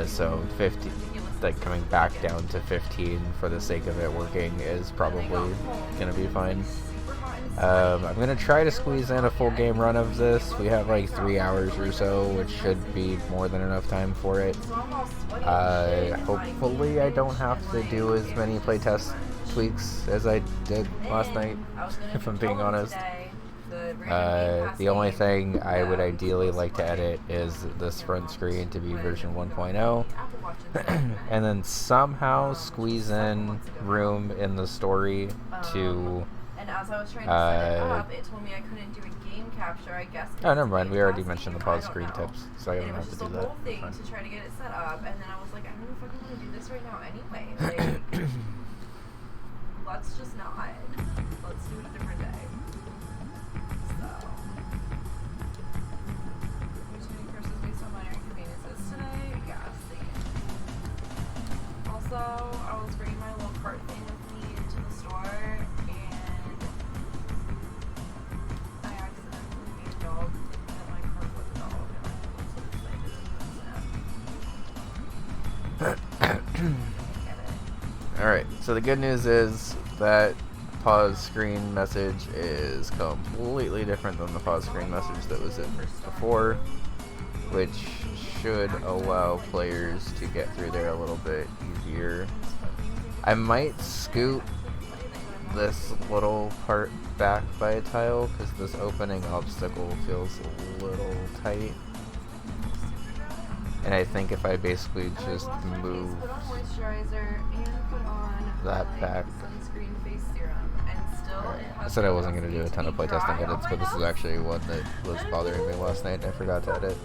So 50, like coming back down to 15 for the sake of it working is probably gonna be fine. I'm gonna try to squeeze in a full game run of this. We have like 3 hours or so, which should be more than enough time for it. Hopefully I don't have to do as many playtest tweaks as I did last night, if I'm being honest. The only thing I would ideally like to edit is this front screen to be version 1.0, and then somehow squeeze in room in the story to and as I was trying to set it up, it told me I couldn't do a game capture, I guess. Oh, never mind. We already mentioned the pause screen tips, so I don't have to do that. It was just a whole thing to try to get it set up, and then I was like, I don't even fucking want to do this right now anyway. Like, let's just not. Let's do it a different day. So, returning curses based on minor inconveniences today. Yeah, same. Also, I was bringing my little cart thing with me into the store. Alright, so the good news is that pause screen message is completely different than the pause screen message that was in before, which should allow players to get through there a little bit easier. I might scoot this little part back by a tile because this opening obstacle feels a little tight. And I think if I basically just move that back. Right. I said I wasn't going to do a ton of playtesting edits, but this is actually one that was bothering me last night and I forgot to edit.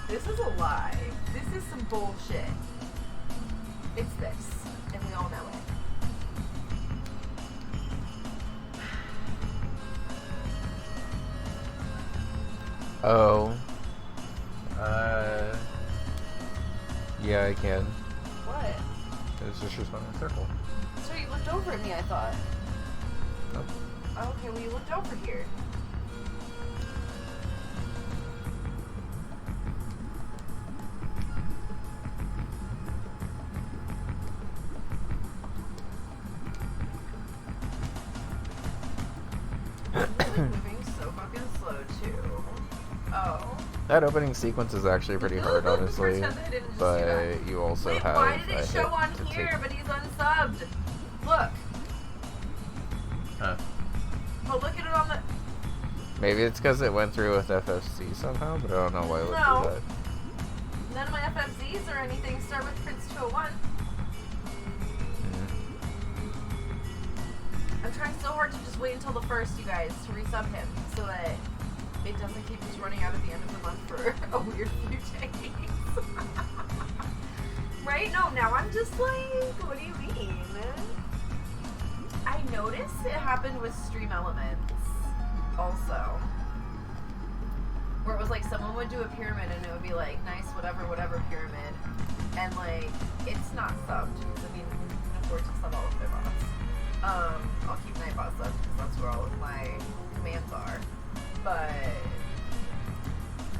This is a lie. This is some bullshit. It's this, and we all know it. Oh. Yeah, I can. What? It's just responding in a circle. So you looked over at me, I thought. Nope. Oh, okay, well you looked over here. Moving so fucking slow too. Oh. That opening sequence is actually pretty hard, honestly. But you also Wait, have. why did it show on here, but he's unsubbed? Look. Huh. Oh, look at it on the. Maybe it's because it went through with FFC somehow, but I don't know why it would do that. None of my FFCs or anything start with Prince 201. I'm trying so hard to just wait until the first, you guys, to resub him, so that it doesn't keep just running out at the end of the month for a weird few days. Right? No, now I'm just like, what do you mean? I noticed it happened with Stream Elements, also. Where it was like someone would do a pyramid and it would be like, nice, whatever, whatever pyramid. And like, it's not subbed, because I mean, you can afford to sub all of their bots. I'll keep Nightbot subbed because that's where all of my commands are. But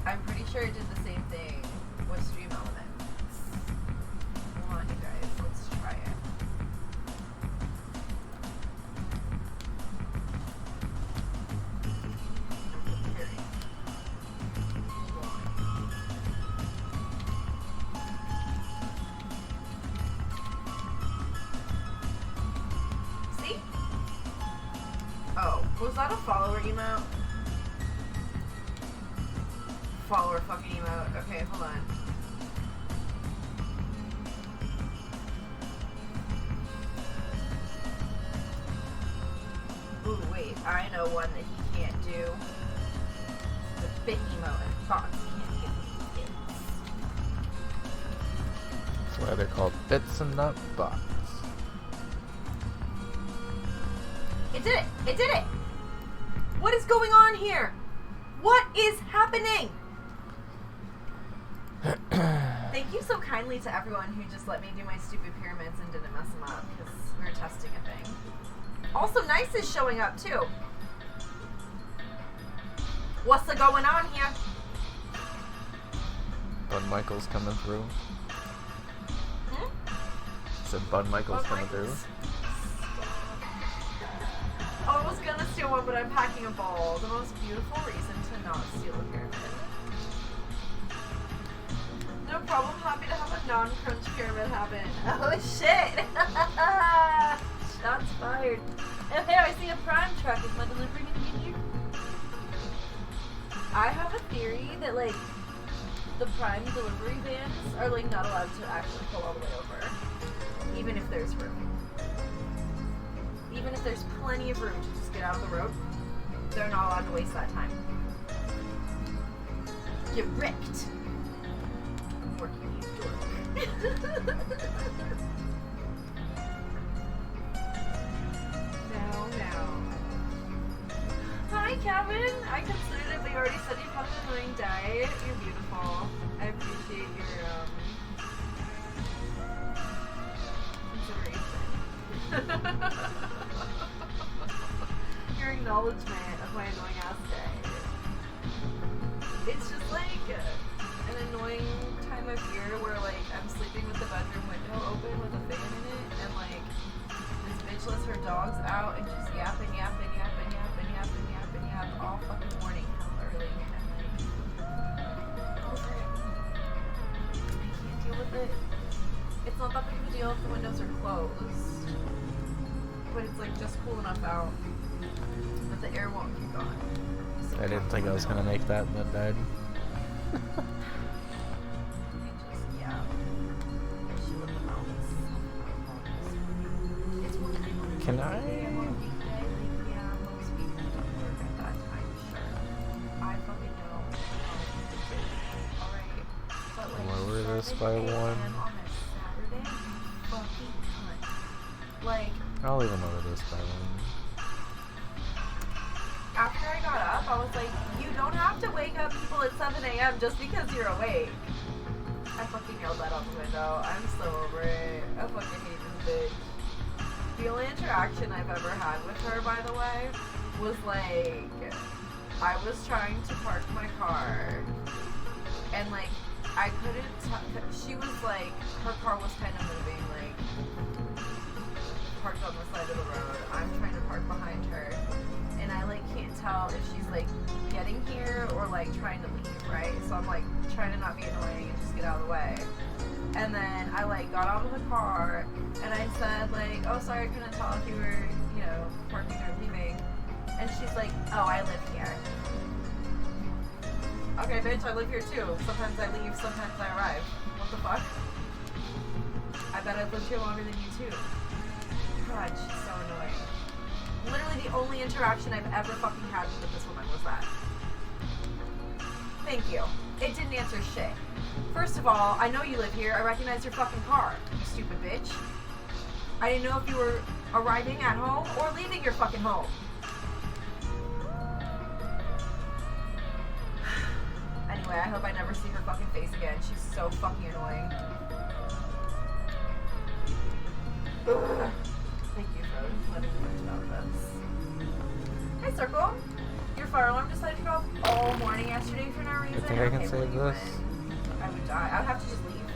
I'm pretty sure it did the same thing with Stream Elements. Hold on, you guys. Let's try it. See? Oh, was that a follower emote? Follower fucking emote. Okay, hold on. Ooh, wait. I know one that he can't do. they're called bits and nut bots. It did it! It did it! What is going on here? What is happening? Thank you so kindly to everyone who just let me do my stupid pyramids and didn't mess them up, because we were testing a thing. Also, Nice is showing up too. What's the going on here? Bud Michael's coming through. Hmm? So Bud Michael's Bud coming Michael's. through. Oh, I was gonna steal one, but I'm packing a ball. The most beautiful reason to not steal a pyramid. No problem. Happy to have a non-crunch pyramid happen. Oh shit! Shots fired. Oh hey, I see a prime truck. Is my delivery gonna be here? I have a theory that like the prime delivery vans are like not allowed to actually pull all the way over, even if there's room. Even if there's plenty of room to just get out of the road, they're not allowed to waste that time. Get wrecked. Working you dork. No. Hi, Kevin. I considered it, but you already said you have an annoying diet. You're beautiful. I appreciate your consideration. Your acknowledgement of my annoying ass day. It's just like an annoying time of year where like I'm sleeping with the bedroom window open with a fan in it, and like this bitch lets her dogs out and just yap all fucking morning, hell early, and like over it. I can't deal with it. It's not that big of a deal if the windows are closed, but it's like just cool enough out that the air won't kick on. So I didn't think I was gonna make that, and then died. Can I? Lower this by one. Like, I'll even lower this by one. after I got up, I was like, you don't have to wake up people at 7 a.m. just because you're awake. I fucking yelled that out the window. I'm so over it. I fucking hate this bitch. The only interaction I've ever had with her, by the way, was like, I was trying to park my car, and like, I couldn't she was like, her car was kind of moving, like, parked on the side of the road. I'm trying to park behind her, and I like can't tell if she's like getting here or like trying to leave, right? So I'm like trying to not be annoying and just get out of the way. And then I like got out of the car and I said like, oh sorry, I couldn't tell if you were, you know, parking or leaving. And she's like, oh, I live here. Okay, bitch, I live here too. Sometimes I leave, sometimes I arrive. What the fuck? I bet I've lived here longer than you too. God, she's so annoying. Literally the only interaction I've ever fucking had with this woman was that. Thank you. It didn't answer shit. First of all, I know you live here. I recognize your fucking car, you stupid bitch. I didn't know if you were arriving at home or leaving your fucking home. Anyway, I hope I never see her fucking face again. She's so fucking annoying. Ugh. Thank you for letting me know about this. Hey, Circle. Your fire alarm decided to go off all morning yesterday for no reason. I think I can Okay, save well, this. I would die. I would have to just leave.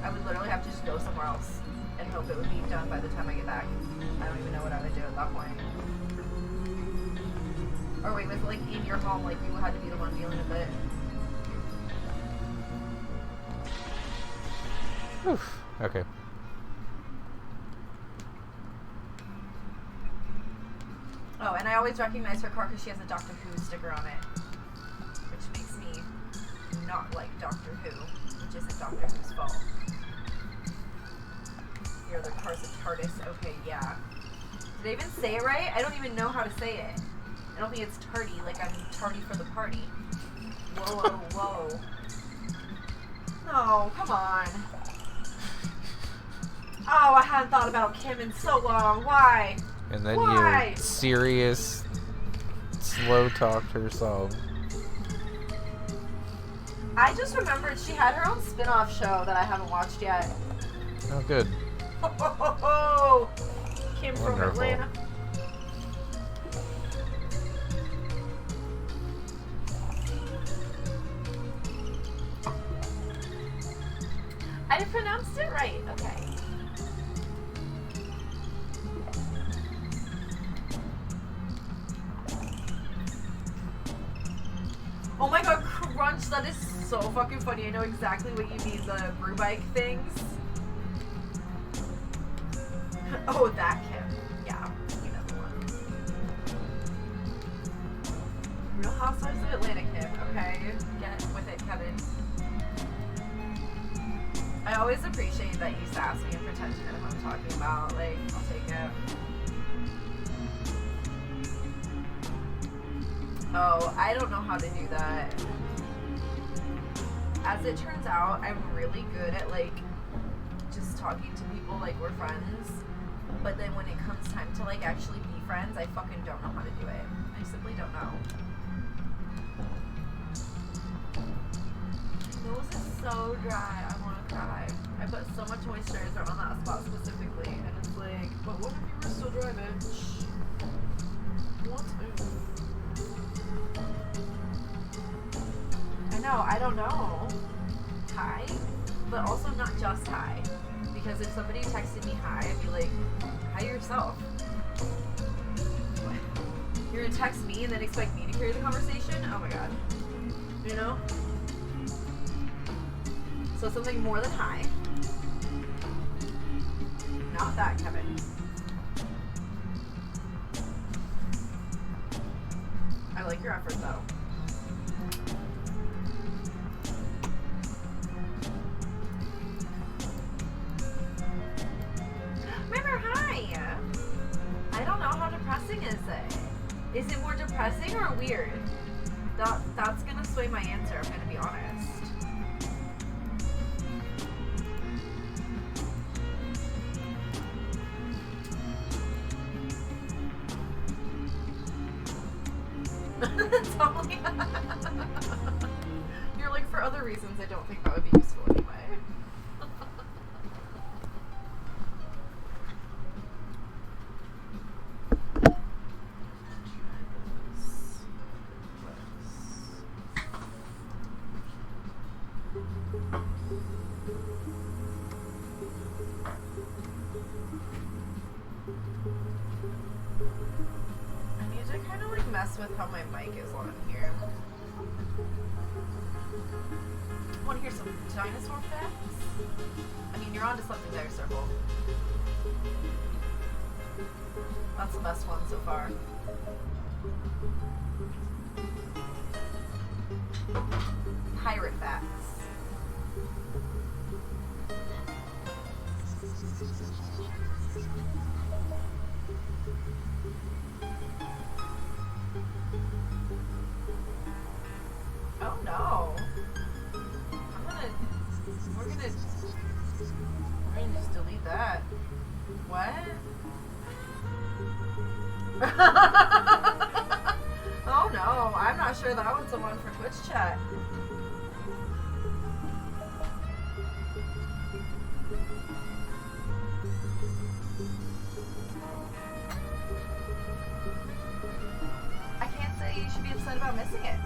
I would literally have to just go somewhere else and hope it would be done by the time I get back. I don't even know what I would do at that point. Or wait, with like in your home, like you had to be the one dealing with it. Oof. Okay. Oh, and I always recognize her car because she has a Doctor Who sticker on it, which makes me not like Doctor Who, which isn't Doctor Who's fault. Your other car's a TARDIS. Okay, yeah. Did I even say it right? I don't even know how to say it. I don't think it's tardy, like I'm tardy for the party. Whoa, whoa, whoa. No, come on. Oh, I hadn't thought about Kim in so long. Why? And then Why? you serious slow talked her song. I just remembered she had her own spin-off show that I haven't watched yet. Oh, good. Oh, Kim from Wonderful. Atlanta. I pronounced it right. Okay. Oh my god, Crunch, that is so fucking funny. I know exactly what you mean, the brew bike things. Oh, that Kim. Yeah, you know the one. Real Housewives of Atlanta Kim, okay? Get with it, Kevin. I always appreciate that you sass me and pretend you know what I'm talking about. Like, I'll take it. Oh, I don't know how to do that. As it turns out, I'm really good at, like, just talking to people like we're friends. But then when it comes time to, like, actually be friends, I fucking don't know how to do it. I simply don't know. My nose is so dry. I want to cry. I put so much moisturizer on that spot specifically, and it's like, but what if you were still dry, bitch? What? I know, I don't know. Hi, but also not just hi. Because if somebody texted me hi, I'd be like, hi yourself. What? You're gonna text me and then expect me to carry the conversation? Oh my god. You know? So something more than hi. Not that, Kevin. I like your effort though. Remember, hi! I don't know how depressing is it. Is it more depressing or weird? That's gonna sway my answer, I'm gonna be honest. Totally. You're like, for other reasons, I don't think that would be useful anyway. I need to kind of like mess with how my mic is on here. Want to hear some dinosaur facts? I mean, you're onto something there, Circle. That's the best one so far. Pirate facts. Oh no. We're gonna just delete that. What? Oh no, I'm not sure that one's the one for Twitch chat. I can't say you should be upset about missing it.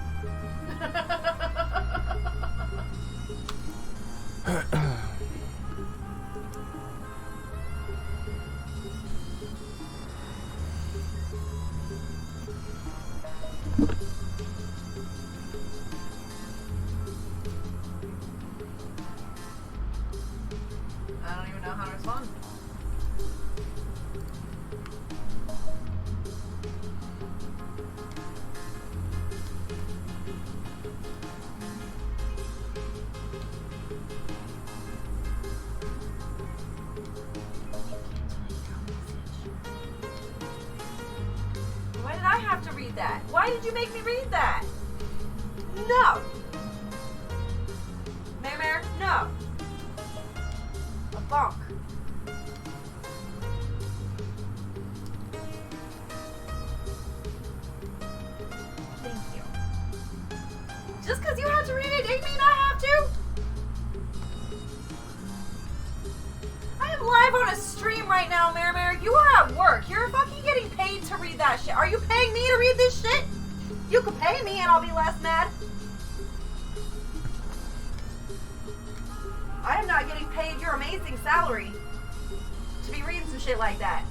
I don't even know how to respond. Why did I have to read that? Why did you make me read that? No! Mare, no! A bonk. Just because you have to read it, they may not have to. I am live on a stream right now, Mary. You are at work. You're fucking getting paid to read that shit. Are you paying me to read this shit? You could pay me and I'll be less mad. I am not getting paid your amazing salary to be reading some shit like that.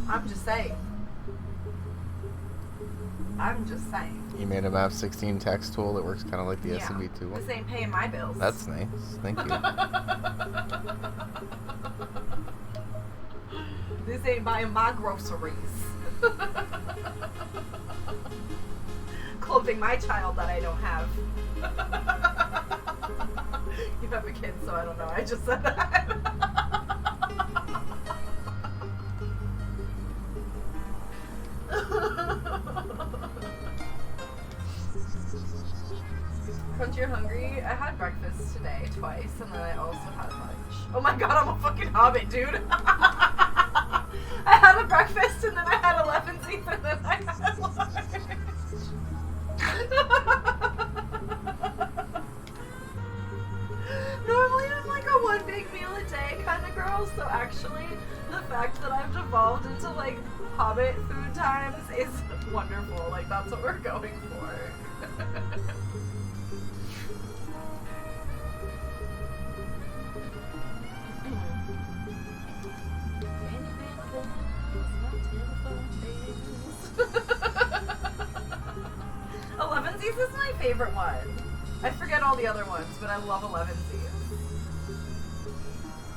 I'm just saying. I'm just saying. You made a Map 16 text tool that works kind of like the Yeah. SMB2 one. This ain't paying my bills. That's nice. Thank you. This ain't buying my groceries. Clothing my child that I don't have. You have a kid, so I don't know. I just said that. Crunch, you're hungry? I had breakfast today twice, and then I also had lunch. Oh my god, I'm a fucking hobbit, dude. I had a breakfast, and then I had 11 seats, and then I had lunch. Normally I'm like a one big meal a day kind of girl, so actually the fact that I've devolved into like hobbit food times is wonderful. Like that's what we're going for. Elevensies is my favorite one. I forget all the other ones, but I love Elevensies.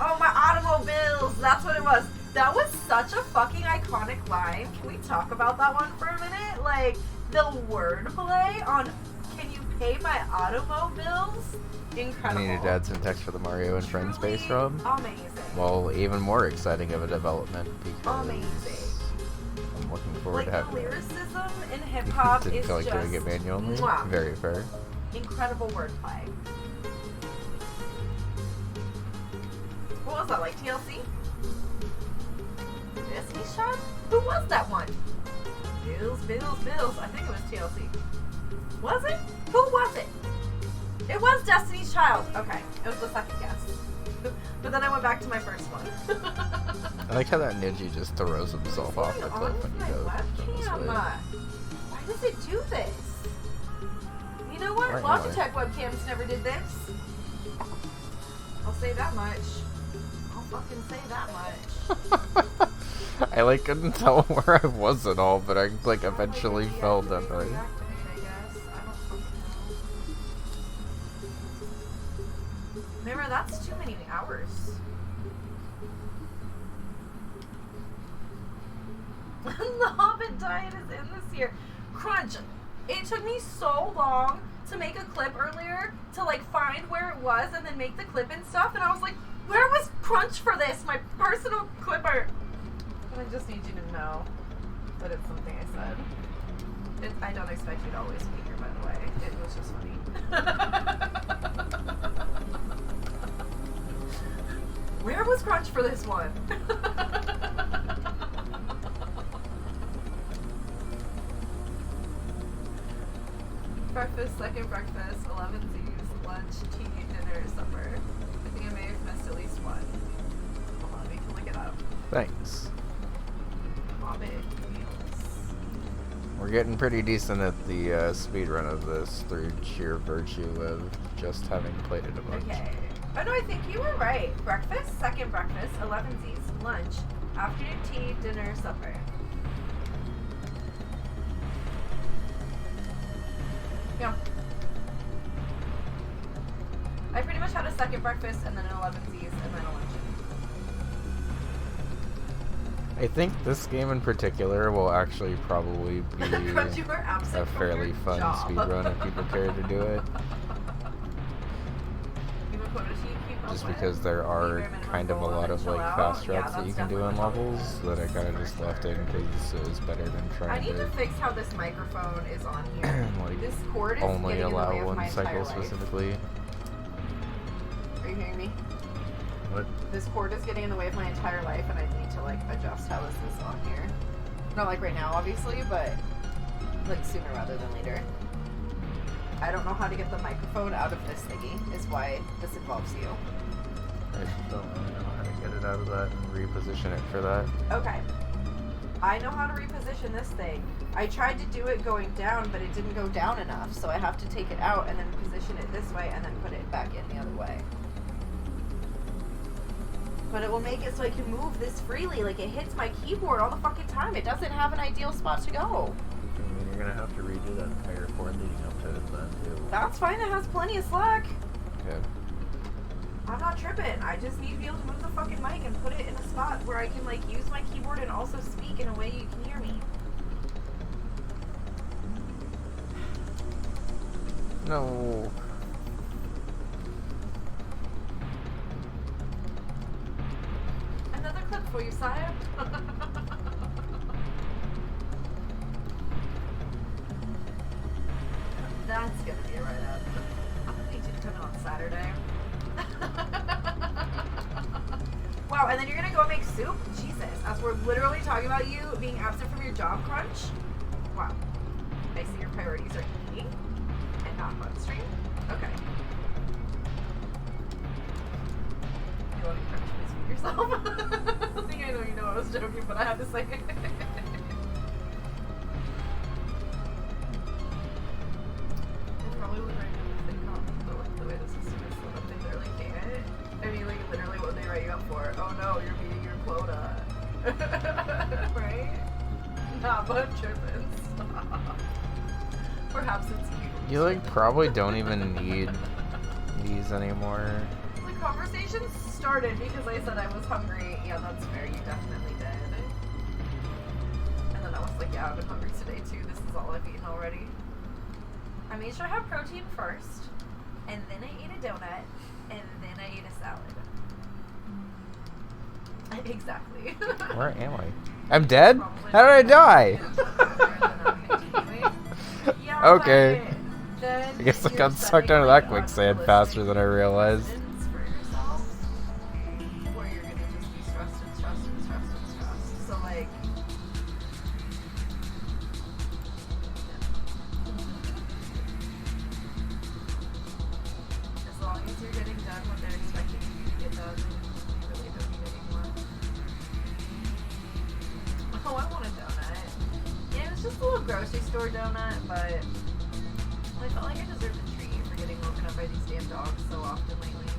Oh, my automobiles! That's what it was. That was such a fucking iconic line. Can we talk about that one for a minute? Like, the wordplay on "Can you pay my automobiles?" Incredible. I needed to add some text for the Mario and Friends bass drum. Amazing. Well, even more exciting of a development because Amazing. I'm looking forward Like, to the having it. lyricism in hip-hop Didn't is feel like just doing it manually. mwah. Very fair. Incredible wordplay. What was that, like TLC? Destiny's Child? Who was that one? Bills. I think it was TLC. Was it? Who was it? It was Destiny's Child. Okay, it was the second guess. But then I went back to my first one. I like how that ninja just throws himself off the cliff when my you go. webcam. Why does it do this? You know what? Right, Logitech webcams never did this. I'll say that much. I'll fucking say that much. I like couldn't tell where I was at all, but I like eventually fell down. I guess. I don't fucking know. Remember, that's too many hours. The Hobbit diet is in this year. Crunch. It took me so long to make a clip earlier to like find where it was and then make the clip and stuff, and I was like, where was Crunch for this? My personal clipper. But I just need you to know that it's something I said. I don't expect you to always be here, by the way. It was just funny. Where was Crunch for this one? Breakfast, second breakfast, 11Z's, lunch, tea, dinner, supper. I think I may have missed at least one. Hold on, we can look it up. Thanks. Hobbit meals. We're getting pretty decent at the speed run of this through sheer virtue of just having played it a bunch. Okay. Oh no, I think you were right. Breakfast, second breakfast, 11Z's, lunch, afternoon tea, dinner, supper. Yeah. I pretty much had a second breakfast and then an 11Z's and then a lunch. I think this game in particular will actually probably be Crunch, you were absent a from fairly your fun job. speed run if people care to do it. Just because there are kind of a lot of like fast routes that you can do in levels that I kind of just left in because it was better than I trying need to to fix how this microphone is on here. like This cord is only getting in the way allow of my one cycle entire life. specifically. Are you hearing me? What? This cord is getting in the way of my entire life, and I need to like adjust how this is on here. Not like right now, obviously, but like sooner rather than later. I don't know how to get the microphone out of this thingy, is why this involves you. I just don't really know how to get it out of that and reposition it for that. Okay. I know how to reposition this thing. I tried to do it going down, but it didn't go down enough, so I have to take it out and then position it this way and then put it back in the other way. But it will make it so I can move this freely. Like, it hits my keyboard all the fucking time. It doesn't have an ideal spot to go. I mean, you're gonna have to redo that entire cord leading up to it then, too. That's fine. It has plenty of slack. Okay. I'm not tripping. I just need to be able to move the fucking mic and put it in a spot where I can, like, use my keyboard and also speak in a way you can hear me. No. Another clip for you, sire. That's gonna be a write-up. I'm gonna need you to come in on Saturday. Wow, and then you're gonna go make soup? Jesus, as we're literally talking about you being absent from your job crunch? Wow. I see your priorities are eating and not bloodstream. Okay. You want to crunch, please feed yourself. I think I know you know I was joking, but I have to say it. Probably would write if they caught me, but like the way the system is set up, they literally can't. I mean, like, literally what they write you up for. Oh no, you're meeting your quota. Right? Nah, but I'm tripping. Stop. Perhaps it's you. You, like, probably don't even need these anymore. The conversation started because I said I was hungry. Yeah, that's fair. You definitely did. And then I was like, yeah, I've been hungry today too. This is all I've eaten already. I made sure I had protein first, and then I ate a donut, and then I ate a salad. Exactly. Where am I? I'm dead? How did I die? Yeah, Okay. but then I guess I you're got sucked setting, out of like, that quicksand faster than I realized. unrealistic for yourself, where you're gonna just be stressed and stressed and stressed and stressed. So, like, as long as you're getting done what they're expecting you to get done, you really don't need any more. Oh, I want a donut. Yeah, it was just a little grocery store donut, but I felt like I deserved a treat for getting woken up by these damn dogs so often lately.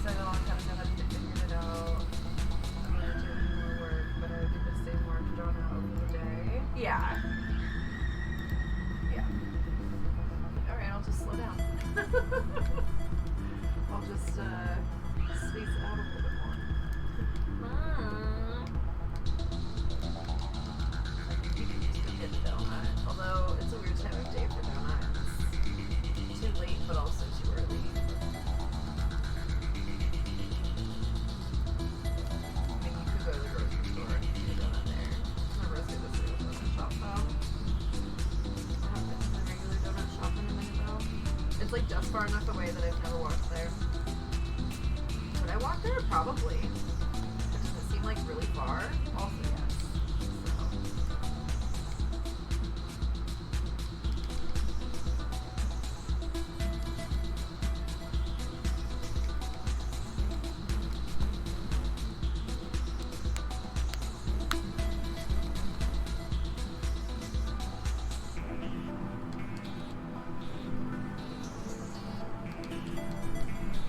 So I don't kind of know that they figured it out. I'm gonna do more work, but I do the same work drawn out over the day. Yeah. Yeah. Alright, I'll just slow down. I'll just space it out a little bit more. You can just go get a donut. Although it's a weird time of day for donuts. Too late, but also too early. I mean, you could go to the grocery store and get a donut there. Never say this is a donut shop though. I haven't been to the regular donut shop in a minute though. It's like just far enough away that I've never walked there. Would I walk there? Probably. Does it seem like really far? Also, yes.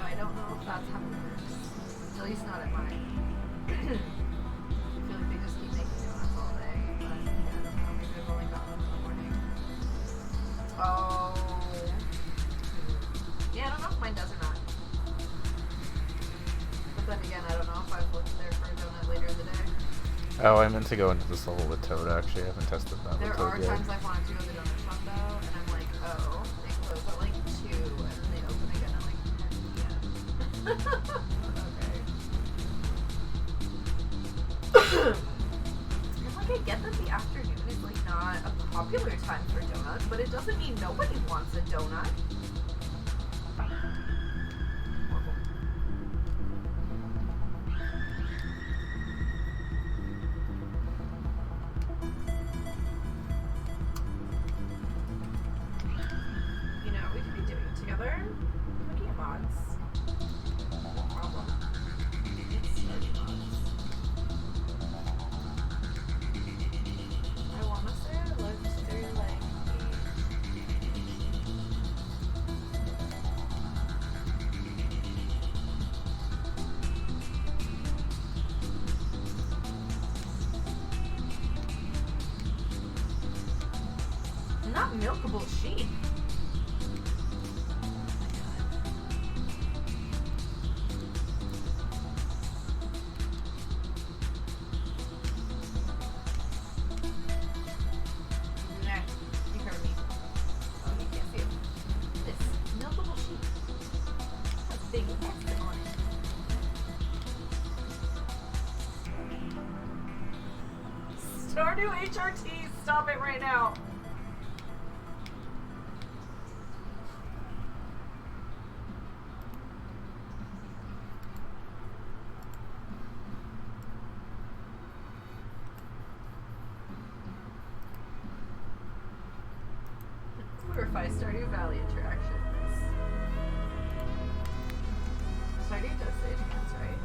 I don't know if that's how it works. At least not at mine. I feel like they just keep making donuts all day. But yeah, I don't know. Maybe I've only gotten them in the morning. Oh. Yeah, I don't know if mine does or not. But then again, I don't know if I've looked there for a donut later in the day. Oh, I meant to go into this level with Toad, actually. I haven't tested that There with are Toad yet. times I've wanted to go to the donut shop though, and I'm like, oh, they close at like 2, and then they open again at like 10 p.m. Okay. And like, I get that the afternoon is like not a popular time for donuts, but it doesn't mean nobody wants a donut. Not milkable sheep. Nah, you heard me. Oh, you can't see it. It's milkable sheep. That's a big X on it. Stardew HRT, stop it right now. Clarify Stardew Valley interactions. Stardew does say chance, right?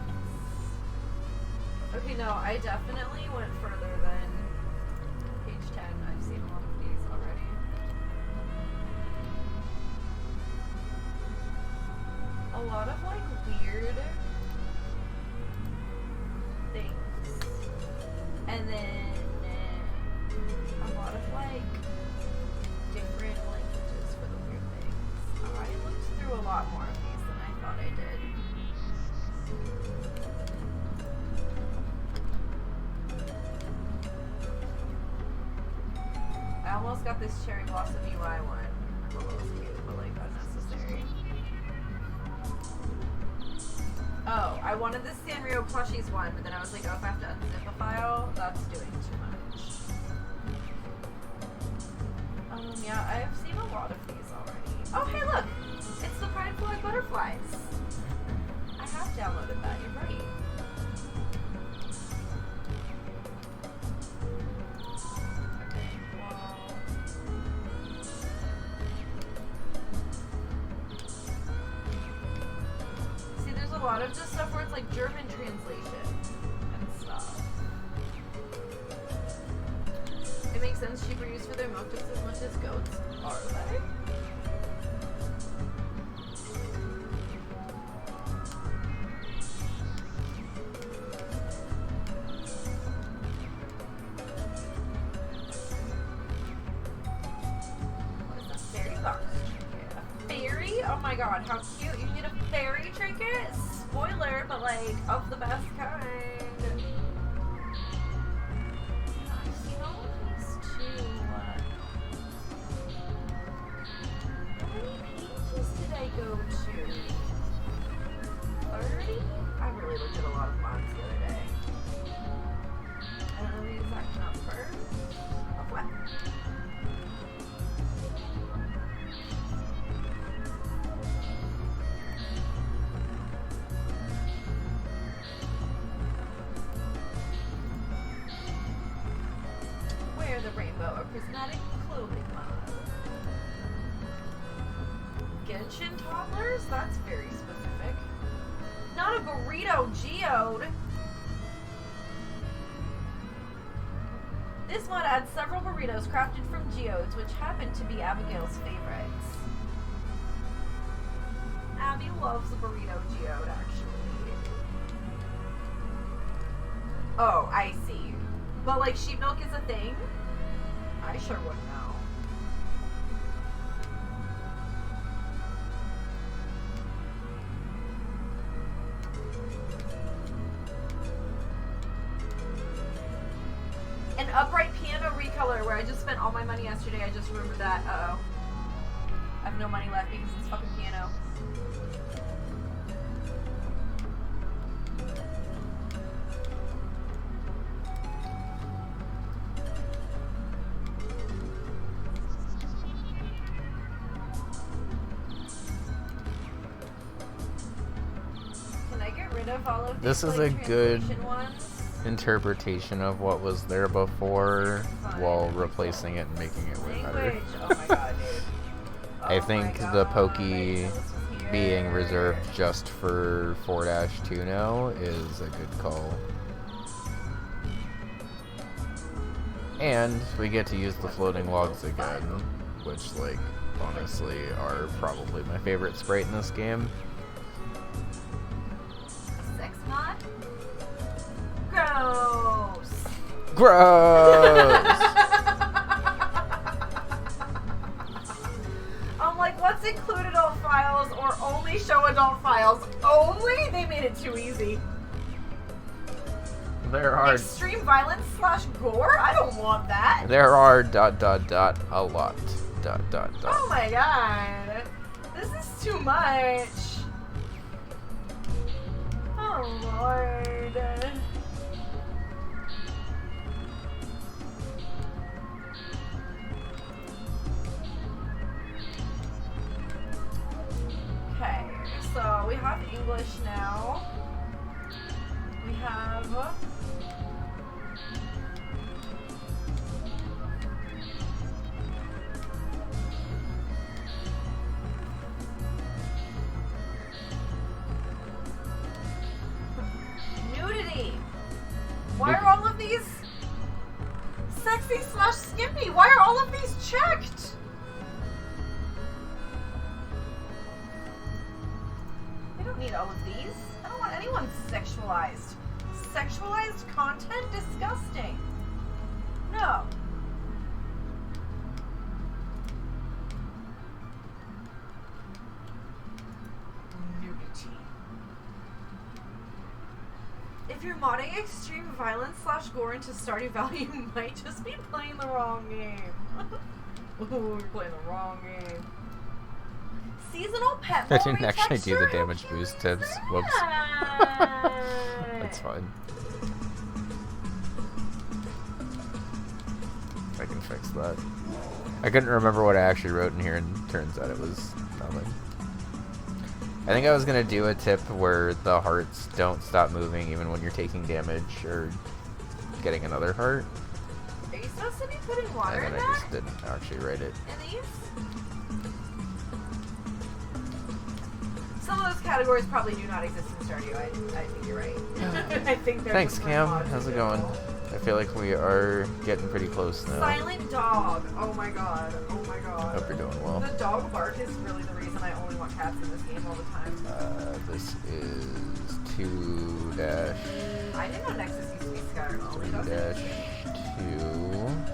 Okay, no, I definitely went further than page 10. I've seen a lot of these already. A lot of like weird things. And then a lot of like different languages for the weird things. I looked through a lot more of these than I thought I did. I almost got this cherry blossom UI one. I thought it was cute, but like unnecessary. Oh, I wanted the Sanrio plushies one, but then I was like, oh, if I have to unzip a file, that's doing too much. Yeah, I've seen a lot of these already. Oh, hey, look! It's the Pride Flag Butterflies. I have downloaded that, you're right. Okay, well... See, there's a lot of just stuff where it's like German translation and stuff. It makes sense, sheep are used for their milk just as much as goats. Are they? What is this? Fairy box trinket. A fairy? Oh my god, how cute. You can get a fairy trinket? Spoiler, but like, of the best kind. I've seen all of these too. How many pages did I go to? 30? I really looked at a lot of mods the other day. I don't know the exact number. Of what? Wear the rainbow, a prismatic clothing mod. Genshin toddlers? That's very specific. Not a burrito geode! This mod adds several burritos crafted from geodes, which happen to be Abigail's favorites. Abby loves a burrito geode, actually. Oh, I see. But like, sheep milk is a thing? I sure wouldn't know. An upright piano recolor where I just spent all my money yesterday. I just remembered that. Uh-oh. I have no money left because it's fucking piano. Can I get rid of all of these, This is like, a good translation ones? interpretation of what was there before while replacing it and making it way better. Language. Oh my god, dude. I Oh think my the god, Pokey I didn't know this was here. being reserved just for 4-2 now is a good call. And we get to use the floating logs again, which, like, honestly are probably my favorite sprite in this game. Sex mod? Gross! Gross! Not include adult files or only show adult files. Only? They made it too easy. There are extreme violence / gore? I don't want that. There are ... a lot ... Oh my god. This is too much. Oh lord. Okay, so we have English now. We have nudity. Why are all of these sexy / skimpy? Why are all of these checked? I don't need all of these. I don't want anyone sexualized. Sexualized content? Disgusting. No. Nudity. If you're modding extreme violence / gore into Stardew Valley, you might just be playing the wrong game. Ooh, you're playing the wrong game. Seasonal pet. I didn't actually do the damage boost tips. Whoops. That's fine. I can fix that. I couldn't remember what I actually wrote in here, and turns out it was nothing. I think I was gonna do a tip where the hearts don't stop moving even when you're taking damage or getting another heart. Are you supposed to be putting water and in then I that? just didn't actually write it. In these? Some of those categories probably do not exist in Stardew. I think you're right. I think they're Thanks, just Cam. mods How's it in going? general. I feel like we are getting pretty close now. Silent dog. Oh my god. Oh my god. Hope you're doing well. The dog bark is really the reason I only want cats in this game all the time. This is 2 dash I didn't know Nexus used to be Skyrim only. 3 That's dash interesting. 2.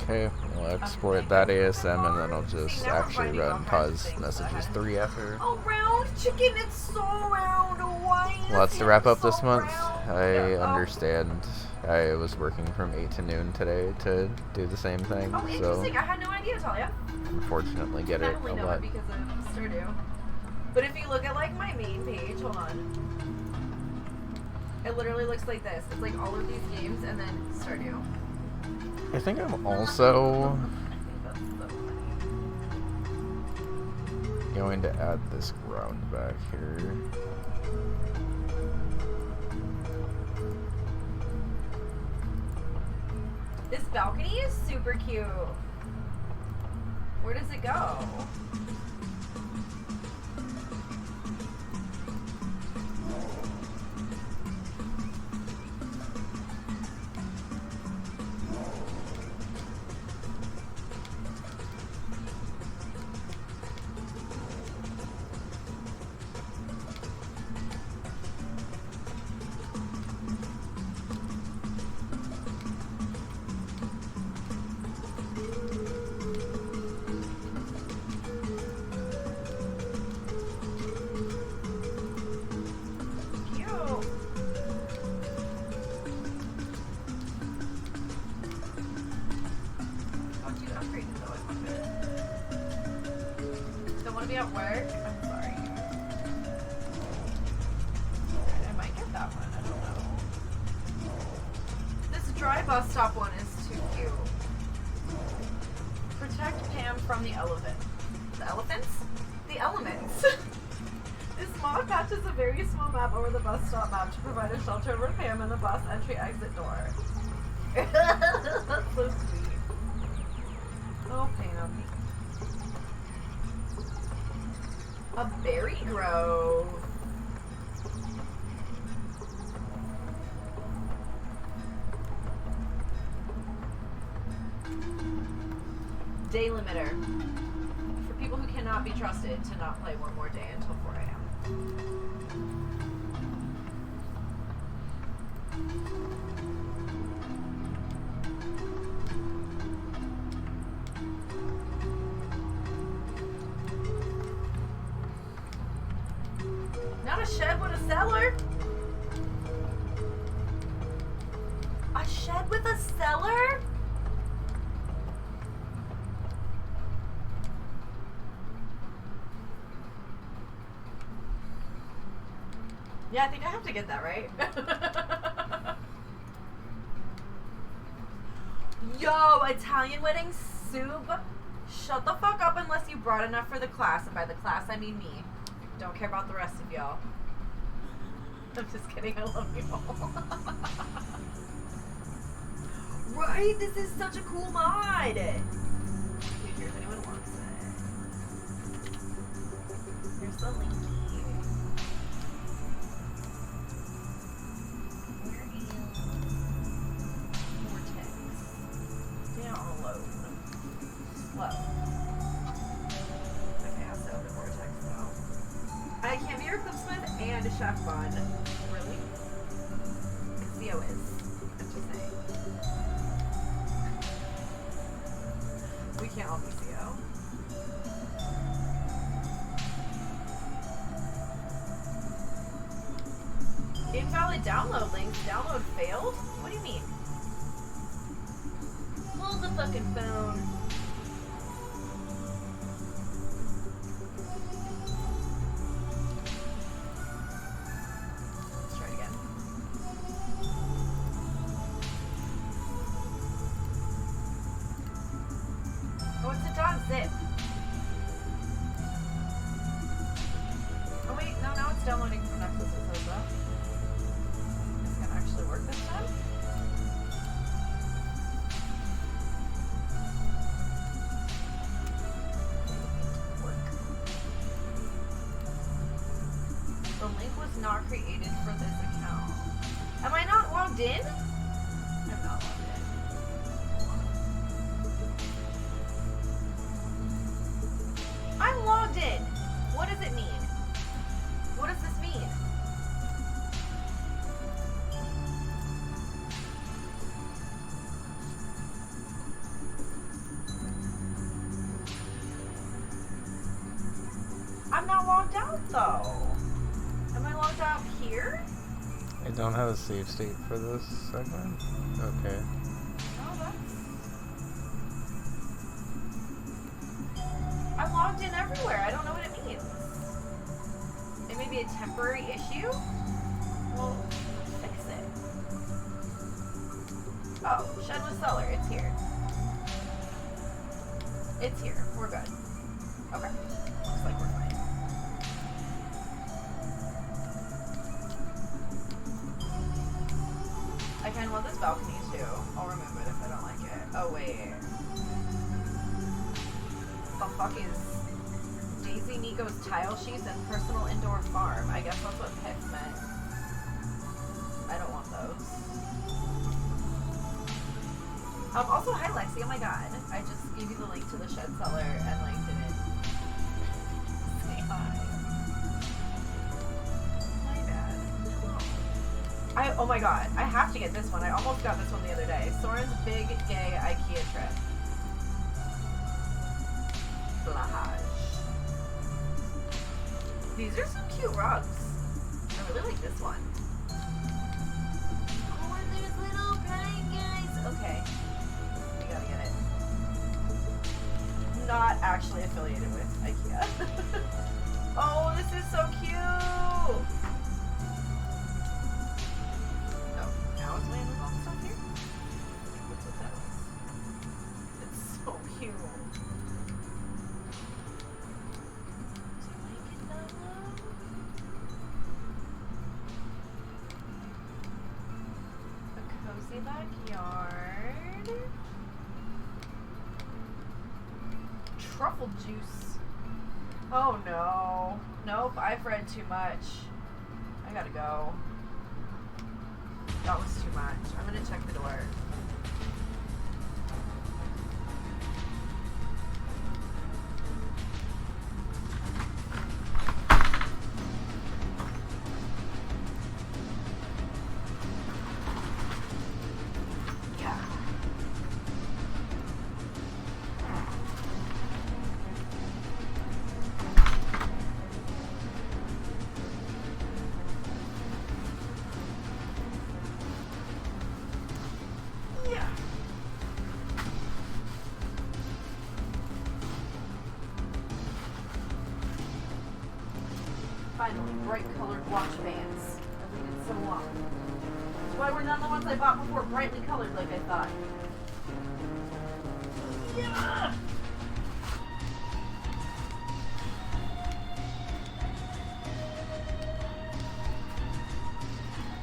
Okay, we'll export that ASM and then I'll just actually run pause messages 3 after. Oh, round chicken, it's so round. Why is Lots to it wrap up so this month. round? I Oh. understand. I was working from 8 to noon today to do the same thing, Oh, so interesting. I had no idea, Talia. unfortunately get I it only a know lot. it because of Stardew. But if you look at like my main page, hold on. It literally looks like this. It's like all of these games and then Stardew. I think I'm also I think that's so funny. going to add this ground back here. This balcony is super cute. Where does it go? Be at work. I'm sorry. I might get that one. I don't know. This dry bus stop one is too cute. Protect Pam from the elephant. The elephants? The elements. This mod patches a very small map over the bus stop map to provide a shelter over Pam and the bus entry-exit door. That's so sweet. Oh, Pam. A berry grove. Day limiter. For people who cannot be trusted to not play one more day until 4 a.m. Not a shed with a cellar. A shed with a cellar? Yeah, I think I have to get that right. Yo, Italian wedding soup. Shut the fuck up unless you brought enough for the class. And by the class, I mean me. Don't care about the rest of y'all. I'm just kidding. I love you all. Right? This is such a cool mod. Dude, here if anyone wants it. Here's the linky. Where is Vortex? Download. Slow. Okay, I'll set up the Vortex now. I can't be your clipsmith and a chef bun. Really? CO is. I'm just saying. We can't all be CO. Invalid download links. Download failed? What do you mean? Hold the fucking phone. Let's try it again. Oh, it's a .zip. Oh wait, no, now it's downloading from Nexus. It says that. Is it gonna actually work this time? Work. The link was not created for this account. Am I not logged in? I'm not logged in. I'm logged in. What does it mean? What does this mean? I'm not logged out though. Am I logged out here? I don't have a save state for this segment. Okay. Oh, that's... I'm logged in everywhere. I don't know what it means. It may be a temporary issue. We'll fix it. Oh, shed with cellar. It's here. It's here. We're good. Okay. Looks like we're fine. I kind of want this balcony too. I'll remove it if I don't like it. Oh wait. The fuck is Daisy Nico's tile sheets and personal indoor farm? I guess that's what Piff meant. I don't want those. Also, hi Lexi. Oh my god. I just gave you the link to the shed cellar and like didn't say hi. My bad. Oh my god, I have to get this one. I almost got this one the other day. Soren's Big Gay IKEA Trip. Blahage. These are some cute rugs. I really like this one. Oh, and there's little bright guys. Okay. We gotta get it. Not actually affiliated with IKEA. Oh, this is so cute. Now it's laying with all the stuff here? What's what that was? It's so cute. Do you like it, Nala? A cozy backyard. Truffle juice. Oh no. Nope, I've read too much. I gotta go. That was too much. I'm gonna check the door. Finally, bright colored watch bands. I waited so long. That's why we're not the ones I bought before brightly colored like I thought. Yeah!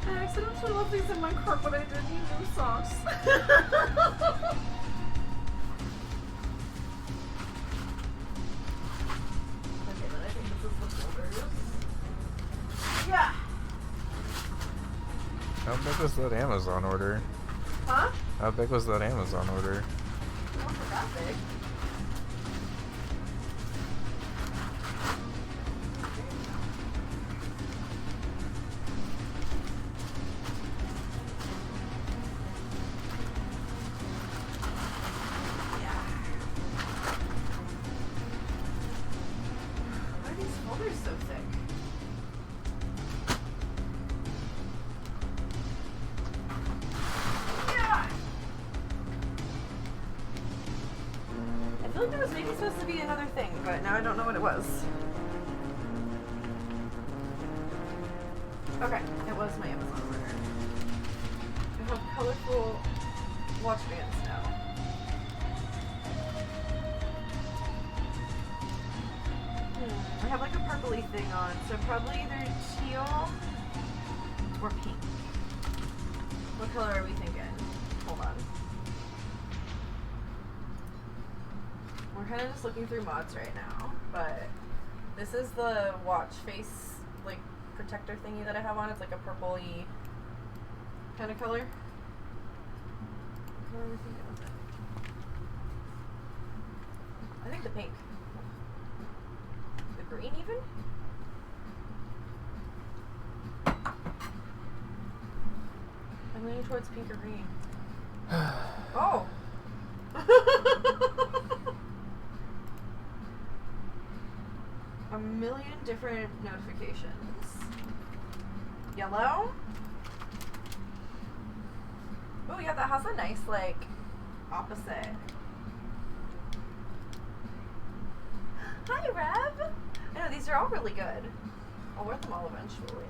I accidentally left these in my cart, but I didn't need new socks. Yeah. How big was that Amazon order? Huh? How big was that Amazon order? It wasn't that big. Yeah. Why are these folders so thick? I feel like there was maybe supposed to be another thing, but now I don't know what it was. Okay, it was my Amazon order. I have colorful watch bands now. I have like a purpley thing on, so probably either teal or pink. What color are we thinking? Hold on. We're kind of just looking through mods right now, but this is the watch face like protector thingy that I have on. It's like a purpley kind of color. What color are we thinking with it? I think the pink. The green even? I'm leaning towards pink or green. Oh! A million different notifications. Yellow? Oh yeah, that has a nice like opposite. Hi Rev! I know, these are all really good. I'll wear them all eventually.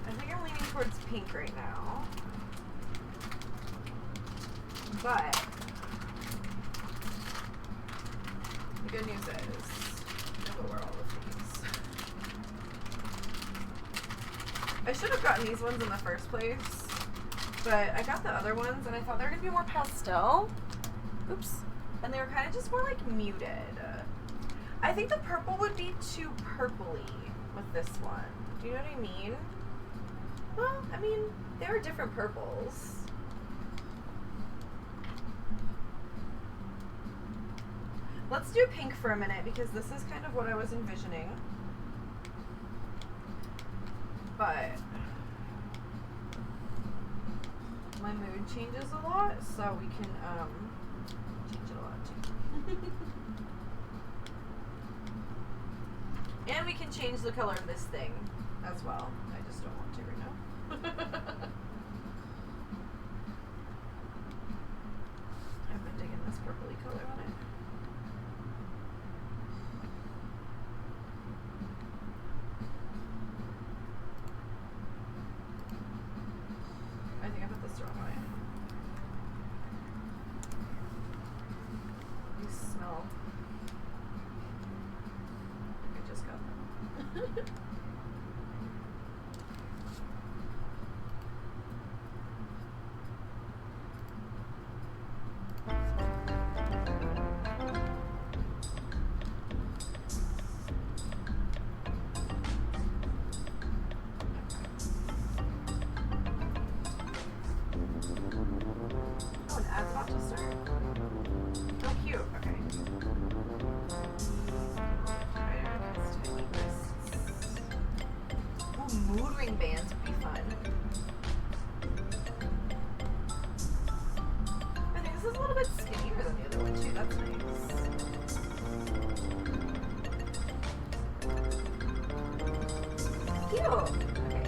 I think I'm leaning towards pink right now. But the good news is I will wear all of these. I should have gotten these ones in the first place, but I got the other ones and I thought they were going to be more pastel. Oops. And they were kind of just more like muted. I think the purple would be too purpley with this one. Do you know what I mean? Well, I mean, they were different purples. Let's do pink for a minute because this is kind of what I was envisioning. But my mood changes a lot, so we can change it a lot too. And we can change the color of this thing as well. I just don't want to right now. I've been digging this purpley color on it. I think I put this the wrong way. These smell. I think I just got them. Oh, an ad's about to start. Oh, cute. Okay. Ooh, mood ring bands would be fun. I think this is a little bit skinnier than the other one too. That's nice. Cute. Okay.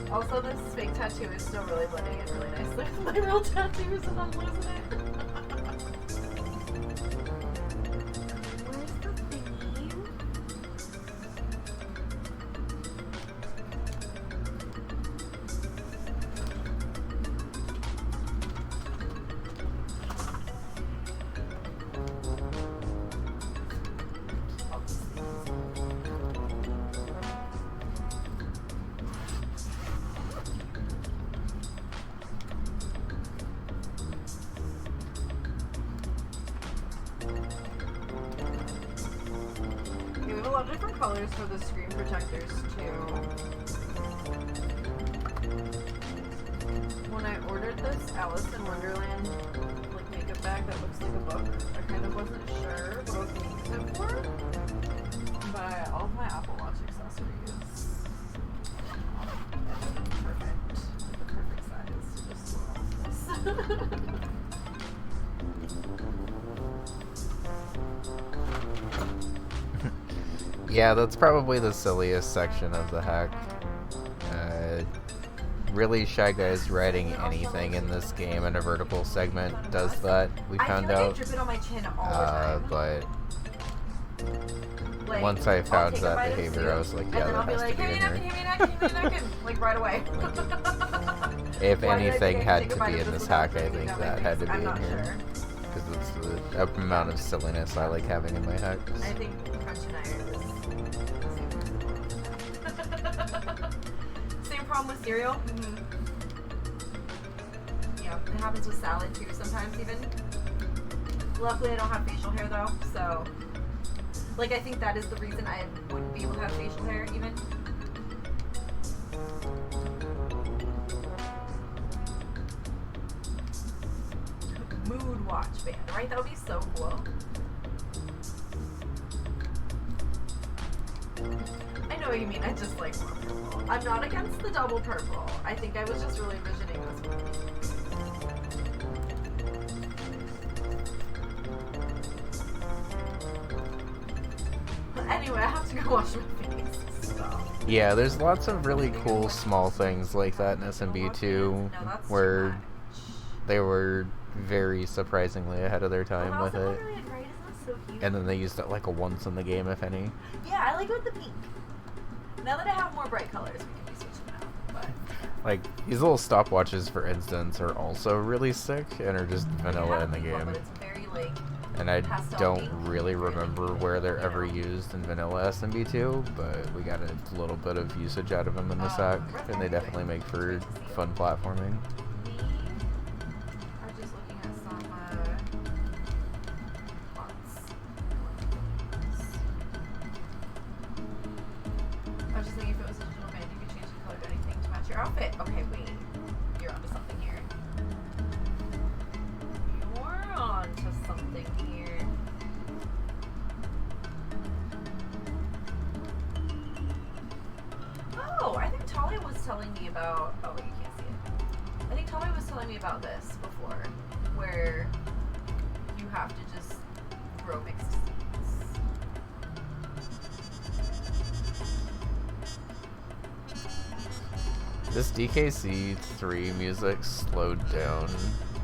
Yeah, Also, this fake tattoo is still really blending in really nicely with my real tattoos, and I'm losing it. Where's the thingy? We have a lot of different colors for the screen protectors too. When I ordered this Alice in Wonderland like makeup bag that looks like a book, I kind of wasn't sure what I was going to use it for. But I got all of my Apple Watch accessories. Perfect. The perfect size to just swirl this. Yeah, that's probably the silliest section of the hack. Really, Shy Guys writing anything in this game in a vertical segment does that, we found out. I drip it on my chin all the time. But like, once I found that behavior, I was like, yeah, that has to be in here. Like right away. If anything had to be in this hack, I think that had to be in here. Because it's the amount of silliness I like having in my hacks. I think Crunch and I are the same problem with cereal. Mm-hmm. Yeah, it happens with salad too sometimes even. Luckily I don't have facial hair though, so like I think that is the reason I wouldn't be able to have facial hair even. Mood watch band, right? That would be so cool. I know what you mean. I just like more purple. I'm not against the double purple. I think I was just really envisioning this one. But anyway, I have to go wash my face. So. Yeah, there's lots of really cool small things like that in SMB2 where they were very surprisingly ahead of their time with it. And then they used it like a once in the game, if any. Yeah, I like it with the pink. Now that I have more bright colors, we can be switching out. But like these little stopwatches, for instance, are also really sick and are just vanilla in the game. But it's very, like, and I don't really remember where they're ever used in vanilla SMB2, but we got a little bit of usage out of them in this hack, and they definitely make for fun platforming. Outfit. Okay, wait. You're onto something here. You're onto something here. Oh, I think Talia was telling me about. Oh, wait, you can't see it. I think Talia was telling me about this before, where you have to just grow mixed seeds. This DKC3 music slowed down.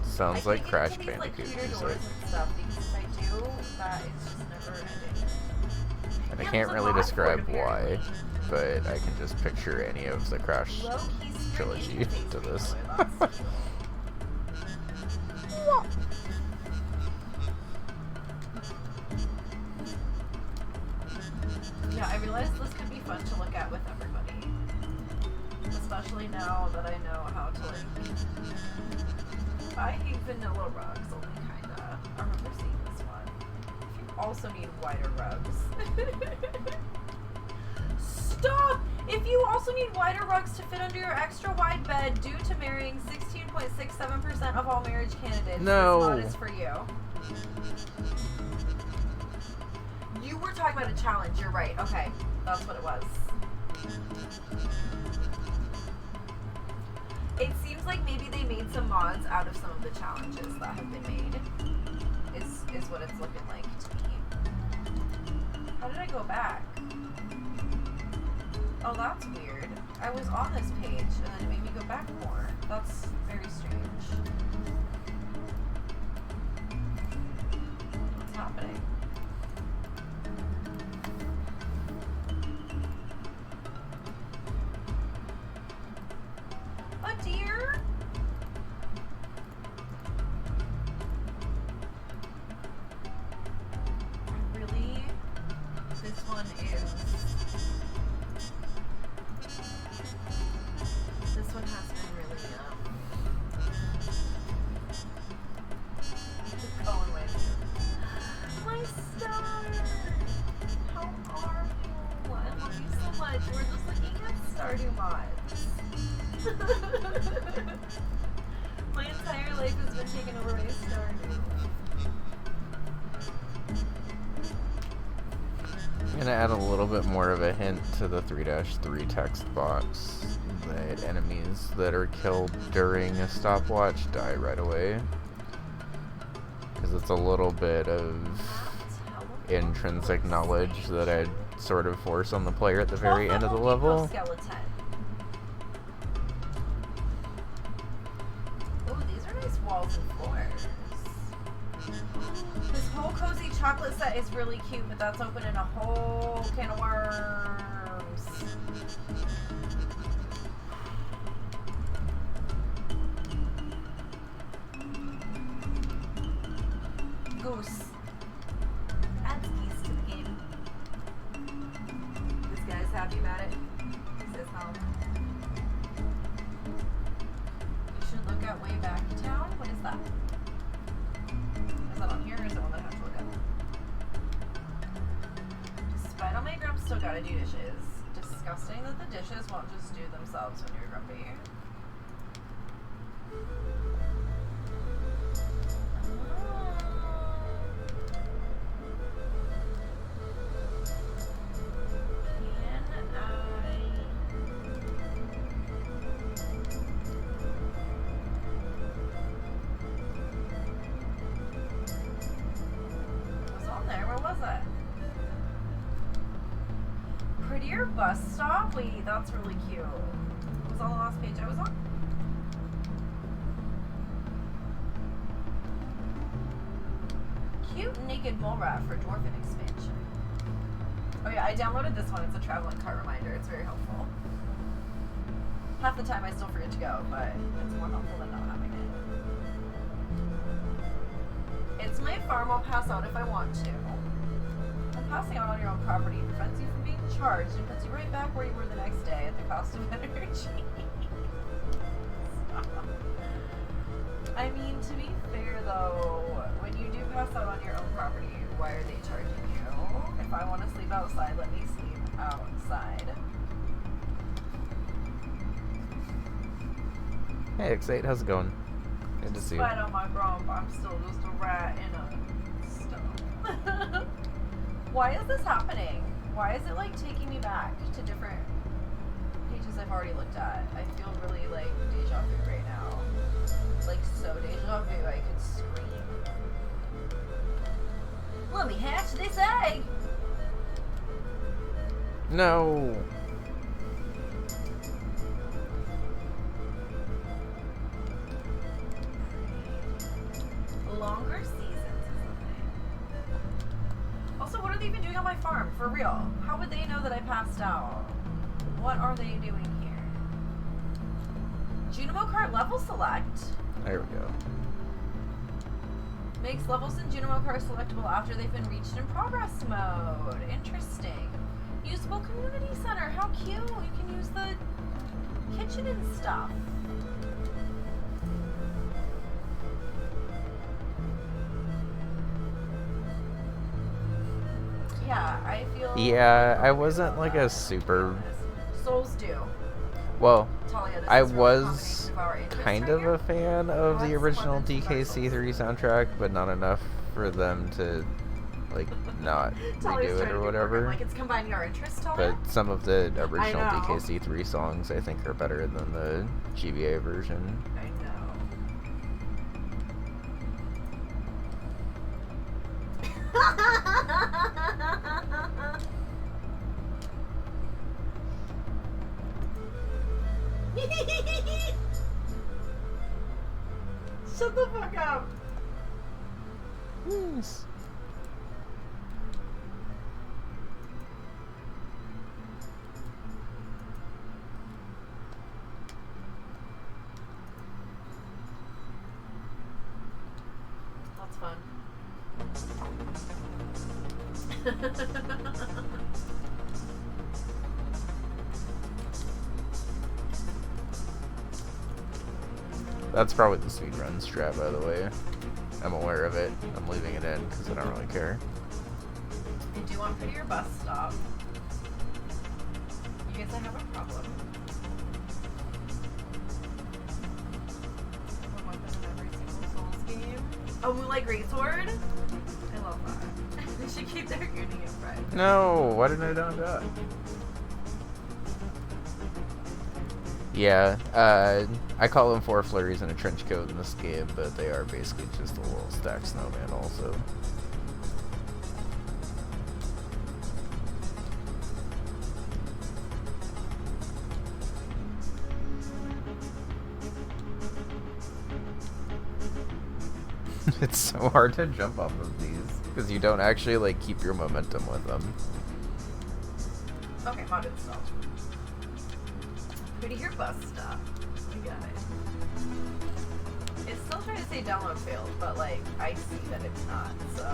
Sounds like Crash Bandicoot music. Stuff, because if I do, that is just never ending. And I can't really describe why, but I can just picture any of the Crash trilogy to this. Yeah, I realized this could be fun to look at with everybody. Especially now that I know how to, like, I hate vanilla rugs, only kinda. I remember seeing this one. You also need wider rugs. Stop! If you also need wider rugs to fit under your extra wide bed due to marrying 16.67% of all marriage candidates, no. This mod is for you. You were talking about a challenge, you're right. Okay, that's what it was. It seems like maybe they made some mods out of some of the challenges that have been made. Is what it's looking like to me. How did I go back? Oh, that's weird. I was on this page, and then it made me go back more. That's very strange. What's happening? A deer? Really? This one is... This one has been really, going with my star! How are you? I love you so much. We're just looking at Stardew mods. My entire life has been taken over by Stardew. I'm gonna add a little bit more of a hint to the 3-3 text box that enemies that are killed during a stopwatch die right away. Because it's a little bit of intrinsic knowledge that I'd sort of force on the player at the very end of the level. Oh, these are nice walls and floors. This whole cozy chocolate set is really cute, but that's opening a whole can of worms. Goose. Adds geese to the game. This guy's happy about it. He says home. You should look at Way Back Town. What is that? Is that on here or is it one that I have to look at? Despite all my grumps, still gotta do dishes. Disgusting that the dishes won't just do themselves when you're grumpy. Prettier bus stop? Wait, that's really cute. It was on the last page I was on. Cute naked mole rat for dwarven expansion. Oh yeah, I downloaded this one. It's a traveling cart reminder. It's very helpful. Half the time I still forget to go, but it's more helpful than not having it. It's my farm. I'll pass out if I want to. Passing out on your own property prevents you from being charged and puts you right back where you were the next day at the cost of energy. I mean, to be fair though, when you do pass out on your own property, why are they charging you? If I want to sleep outside, let me sleep outside. Hey X8, how's it going? Good to see you. Despite all my grump, I'm still just a rat in a stone. Why is this happening? Why is it like taking me back to different pages I've already looked at? I feel really like deja vu right now. Like so deja vu, I could scream. Let me hatch this egg! No! Longer seasons. Also, what are they even doing on my farm? For real. How would they know that I passed out? What are they doing here? Junimo cart level select. There we go. Makes levels in Junimo cart selectable after they've been reached in progress mode. Interesting. Usable community center. How cute. You can use the kitchen and stuff. Yeah, I feel... Yeah, I wasn't like a super... Souls do. Well, Talia, this I is really was confirmation of our interest kind right of here. a fan of the That's original Lemon to DKC3 soundtrack, but not enough for them to, like, not Talia's redo trying it to or be whatever. perfect, like it's combining our interests, Talia. But some of the original know. DKC3 songs I think are better than the GBA version. I know. Shut the fuck up. Yes. That's fun. That's probably the speedrun strat, by the way. I'm aware of it. I'm leaving it in because I don't really care. I do want prettier bus stop. You guys, I have a problem. One weapon in every single Souls game. Oh, Moonlight Greatsword? I love that. They should keep their Goonie in front. No, why didn't I do that? Yeah, I call them 4 flurries and a trench coat in this game, but they are basically just a little stacked snowman also. It's so hard to jump off of these, because you don't actually, like, keep your momentum with them. Okay, modded stop. Prettier bus stop. We got it. It's still trying to say download failed, but like I see that it's not, so.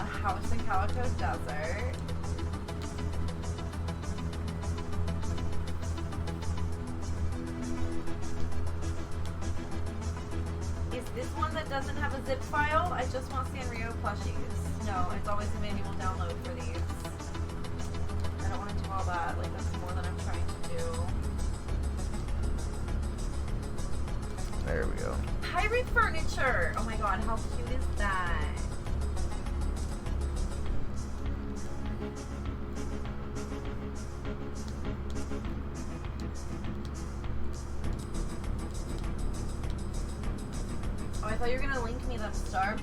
A house in Calico Desert. Is this one that doesn't have a zip file? I just want Sanrio plushies. No, it's always a manual download for these. I don't want to do all that. Like, that's more than I'm trying to do. There we go. Pirate furniture! Oh my god, how cute is that? Oh, I thought you were gonna link me them, Star.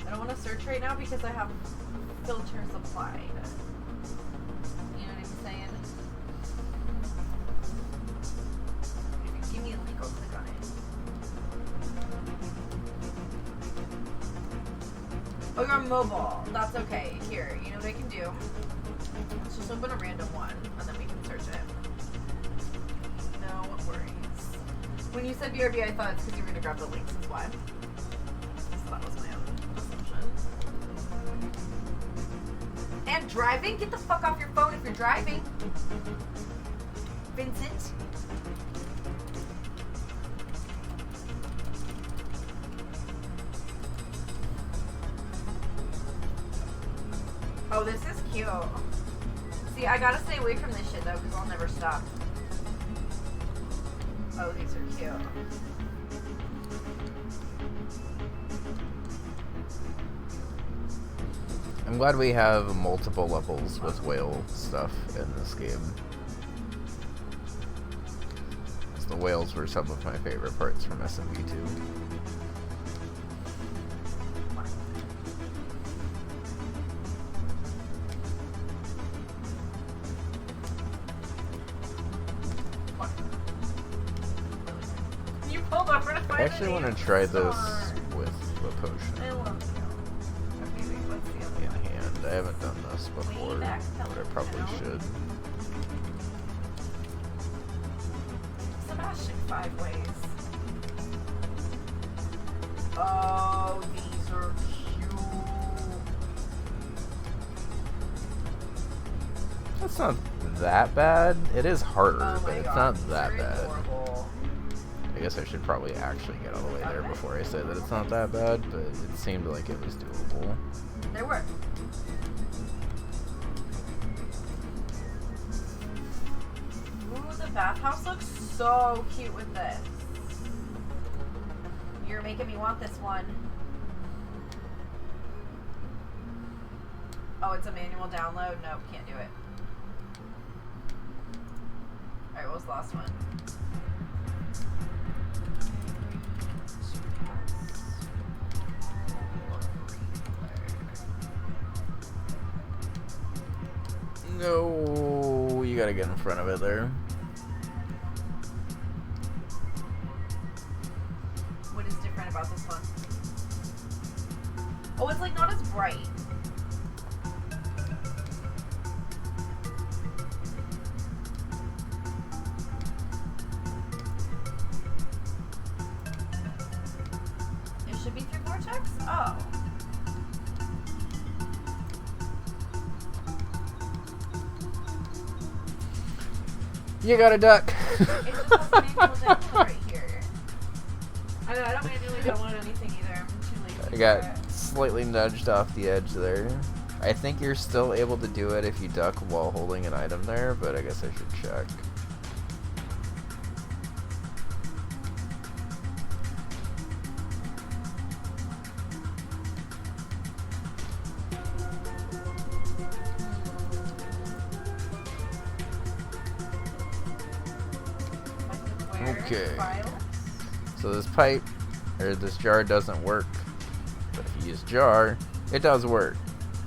I don't want to search right now because I have filters applied. You know what I'm saying? If you give me a link, I'll click on it. Oh, you're on mobile. That's okay. Here, you know what I can do? Let's just open a random one, and then we can search it. No worries. When you said BRB, I thought it's because you were going to grab the links. That's why. So that was my own assumption. And driving? Get the fuck off your phone if you're driving. Vincent. Oh, this is cute. See, I gotta stay away from this shit though, because I'll never stop. Oh, these are cute. I'm glad we have multiple levels with whale stuff in this game. 'Cause the whales were some of my favorite parts from SMB2. You pulled over to find I actually want to try this with the I potion love you. Okay, wait, what's the other in one? hand. I haven't done this before, but I probably should. Sebastian 5 ways. Oh, these are cute. That's not that bad. It is harder, Oh but my it's god, not these that are bad. adorable. I guess I should probably actually get all the way there before I say that it's not that bad, but it seemed like it was doable. They work. Ooh, the bathhouse looks so cute with this. You're making me want this one. Oh, it's a manual download? Nope, can't do it. Alright, what was the last one? No, you gotta get in front of it there. What is different about this one? Oh, it's like not as bright. It should be through Vortex? Oh. You gotta duck. It just has manual download right here. I don't manually download anything either. I'm too lazy. I got slightly nudged off the edge there. I think you're still able to do it if you duck while holding an item there, but I guess I should check. Okay. So this pipe, or this jar doesn't work, but if you use jar, it does work.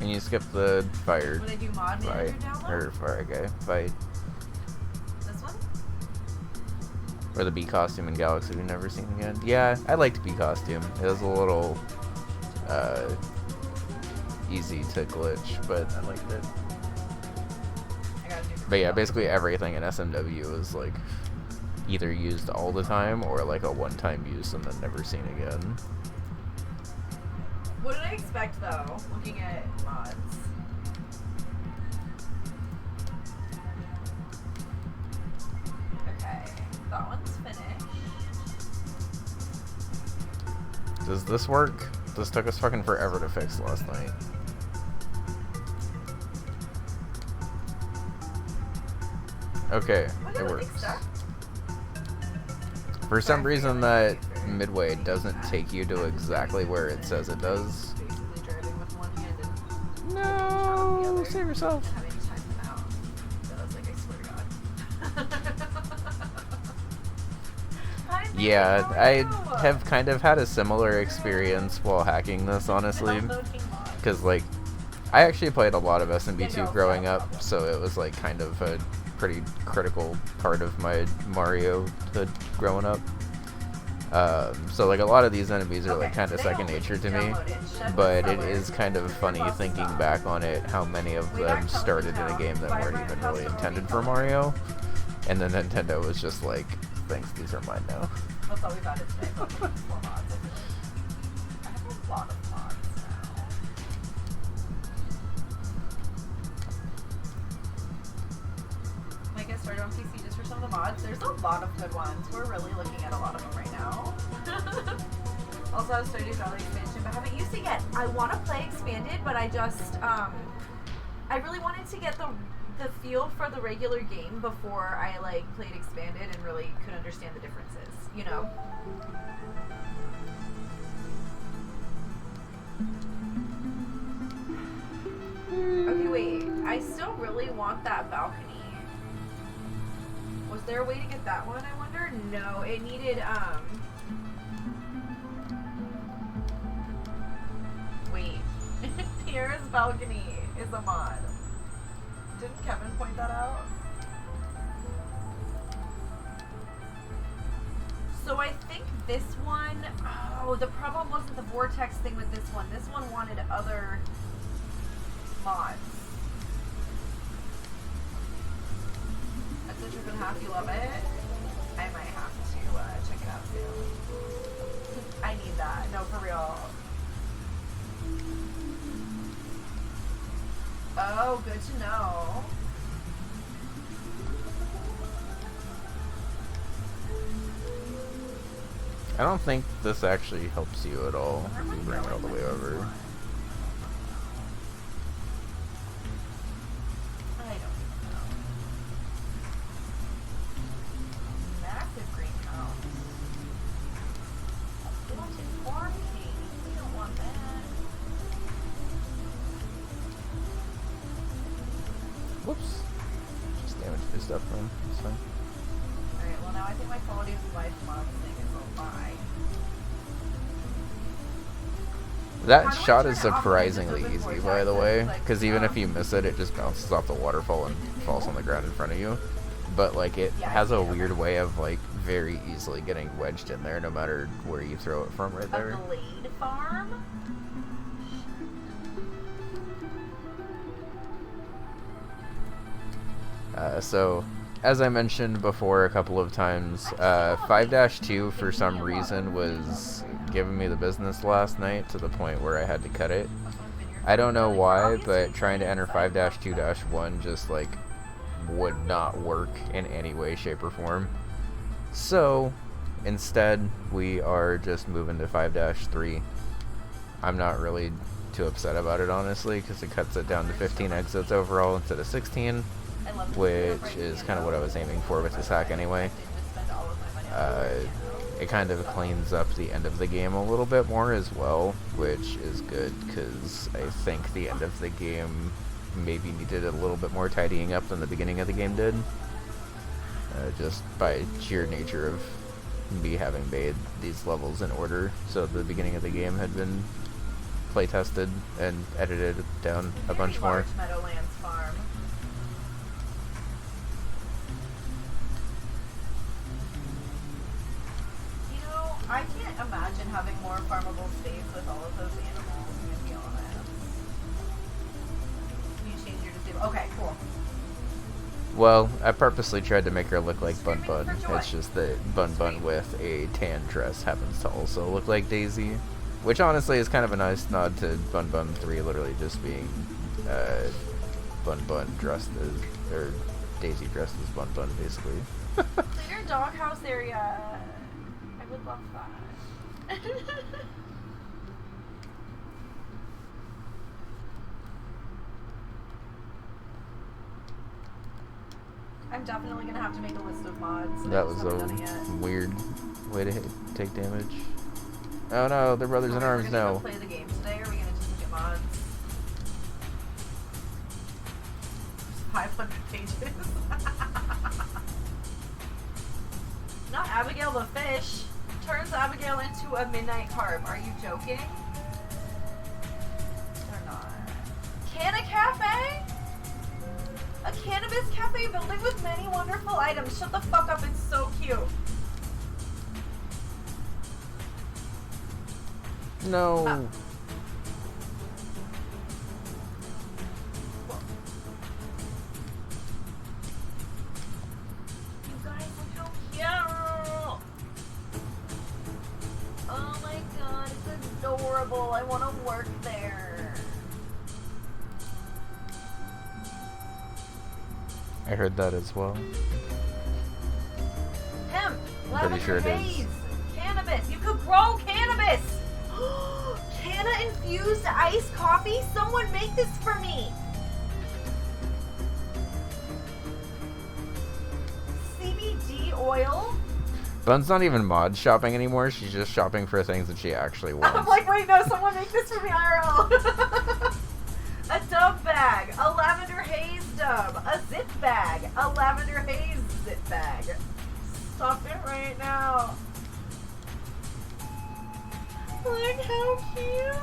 And you skip the fire. Would I do mod manager download? Or fire guy fight. This one? Or the bee costume in Galaxy we've never seen again. Yeah, I liked bee costume. It was a little easy to glitch, but I liked it. But yeah, basically everything in SMW is like either used all the time or like a one-time use and then never seen again. What did I expect though, looking at mods? Okay, that one's finished. Does this work? This took us fucking forever to fix last night. Okay, it works. For some reason that midway doesn't take you to exactly where it says it does. Basically driving with one hand and No, save yourself. having to time them out. So I was like, I swear to God. Yeah, I have kind of had a similar experience while hacking this, honestly. Because, like, I actually played a lot of SMB2 growing up, so it was, like, kind of a pretty critical part of my Mario hood growing up. So like a lot of these enemies are like kind of second nature to me, but it is kind of funny thinking back on it how many of them started in a game that weren't even really intended for Mario, and then Nintendo was just like, thanks, these are mine now. That's all we've added today. But we need 4 mods. I have a lot of mods now. Like I started on PC just for some of the mods. There's a lot of good ones. We're really looking at a lot of them right now. Also, I have Stardew Valley expansion, but haven't used it yet. I want to play expanded, but I just I really wanted to get the feel for the regular game before I like played expanded and really could understand the differences, you know. Okay, wait. I still really want that balcony. Was there a way to get that one, I wonder? No, it needed, wait. Pierre's balcony is a mod. Didn't Kevin point that out? So I think this one, oh, the problem wasn't the vortex thing with this one. This one wanted other mods. That's what you're gonna have. You love it? I might have to check it out too. I need that. No, for real. Oh, good to know. I don't think this actually helps you at all if you bring it all the way over. I don't even know. Massive greenhouse. We want it farming. We don't want that. Whoops. Just damaged his stuff then. It's fine. Alright, well now I think my quality of life mod thing is a lie. That How do I shot turn is it off when I just surprisingly open easy, voice by the way, access? because even if you miss it, it just bounces off the waterfall and falls on the ground in front of you. But like it Yeah, I has see a it, weird okay. way of like very easily getting wedged in there, no matter where you throw it from, right A there. blade farm? So, as I mentioned before a couple of times, 5-2 for some reason was giving me the business last night to the point where I had to cut it. I don't know why, but trying to enter 5-2-1 just like would not work in any way, shape, or form. So, instead, we are just moving to 5-3. I'm not really too upset about it, honestly, because it cuts it down to 15 exits overall instead of 16, which is kind of what I was aiming for with this hack anyway. It kind of cleans up the end of the game a little bit more as well, which is good, because I think the end of the game maybe needed a little bit more tidying up than the beginning of the game did. Just by sheer nature of me having made these levels in order, so the beginning of the game had been play tested and edited down a bunch more. Meadowlands farm. You know, I can't imagine having more farmable space with all of those animals, I'm gonna be honest. You change your disable. Okay, cool. Well, I purposely tried to make her look like Bun Screaming Bun. for joy. It's just that Bun Bun with a tan dress happens to also look like Daisy. Which honestly is kind of a nice nod to Bun Bun 3 literally just being Bun Bun dressed as, or Daisy dressed as Bun Bun basically. Cleaner doghouse area. I would love that. I'm definitely gonna have to make a list of mods. That I was just haven't done it yet. a weird way to take damage. Oh no, they're brothers in arms We're now. gonna go play the game today, or are we gonna just look at mods? 500 pages. Not Abigail the fish. Turns Abigail into a midnight carp. Are you joking? Or not? Canna Cafe? A cannabis cafe building with many wonderful items. Shut the fuck up, it's so cute. No. You guys, look how cute! Oh my god, it's adorable. I want to work there. I heard that as well. Hemp, I'm lavender pretty sure it haze, is. cannabis. You could grow cannabis. Canna infused iced coffee. Someone make this for me. CBD oil. Bun's not even mod shopping anymore, she's just shopping for things that she actually wants. I'm like, wait, no, someone make this for me IRL. A dub bag, a lavender haze dub, a zip bag, a lavender haze zip bag. Stop it right now. Look how cute.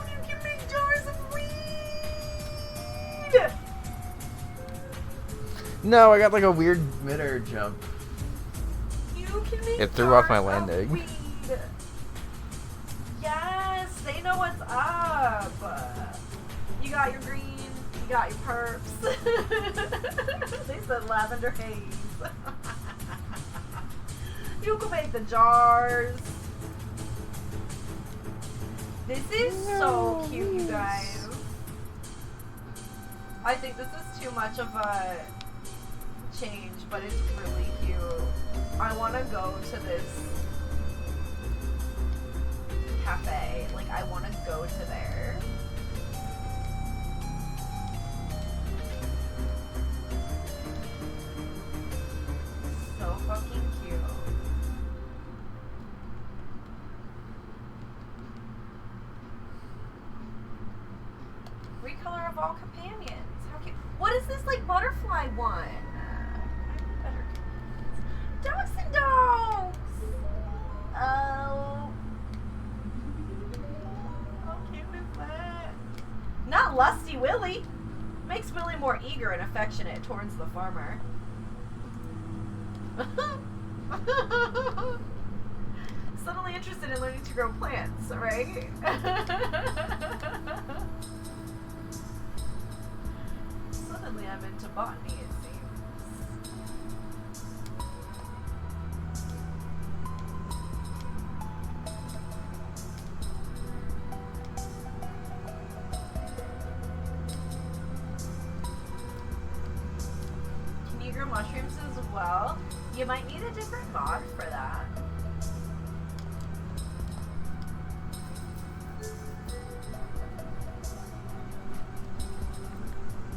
You can make jars of weed. No, I got like a weird mid-air jump. You can make It threw off my jars of landing. weed. Yes, they know what's up. You got your green, you got your perps. They said lavender haze. You can make the jars. This is so cute, you guys. I think this is too much of a change, but it's really cute. I want to go to this cafe. Like, I want to go to there. So fucking cute. Recolor of all companions. How cute. What is this, like, butterfly one? Better. Dogs and dogs! Oh. How cute lusty Willie. Makes Willie more eager and affectionate towards the farmer. Suddenly interested in learning to grow plants, right? Suddenly I'm into botany, it seems. Can you grow mushrooms as well? You might need a different mod for that.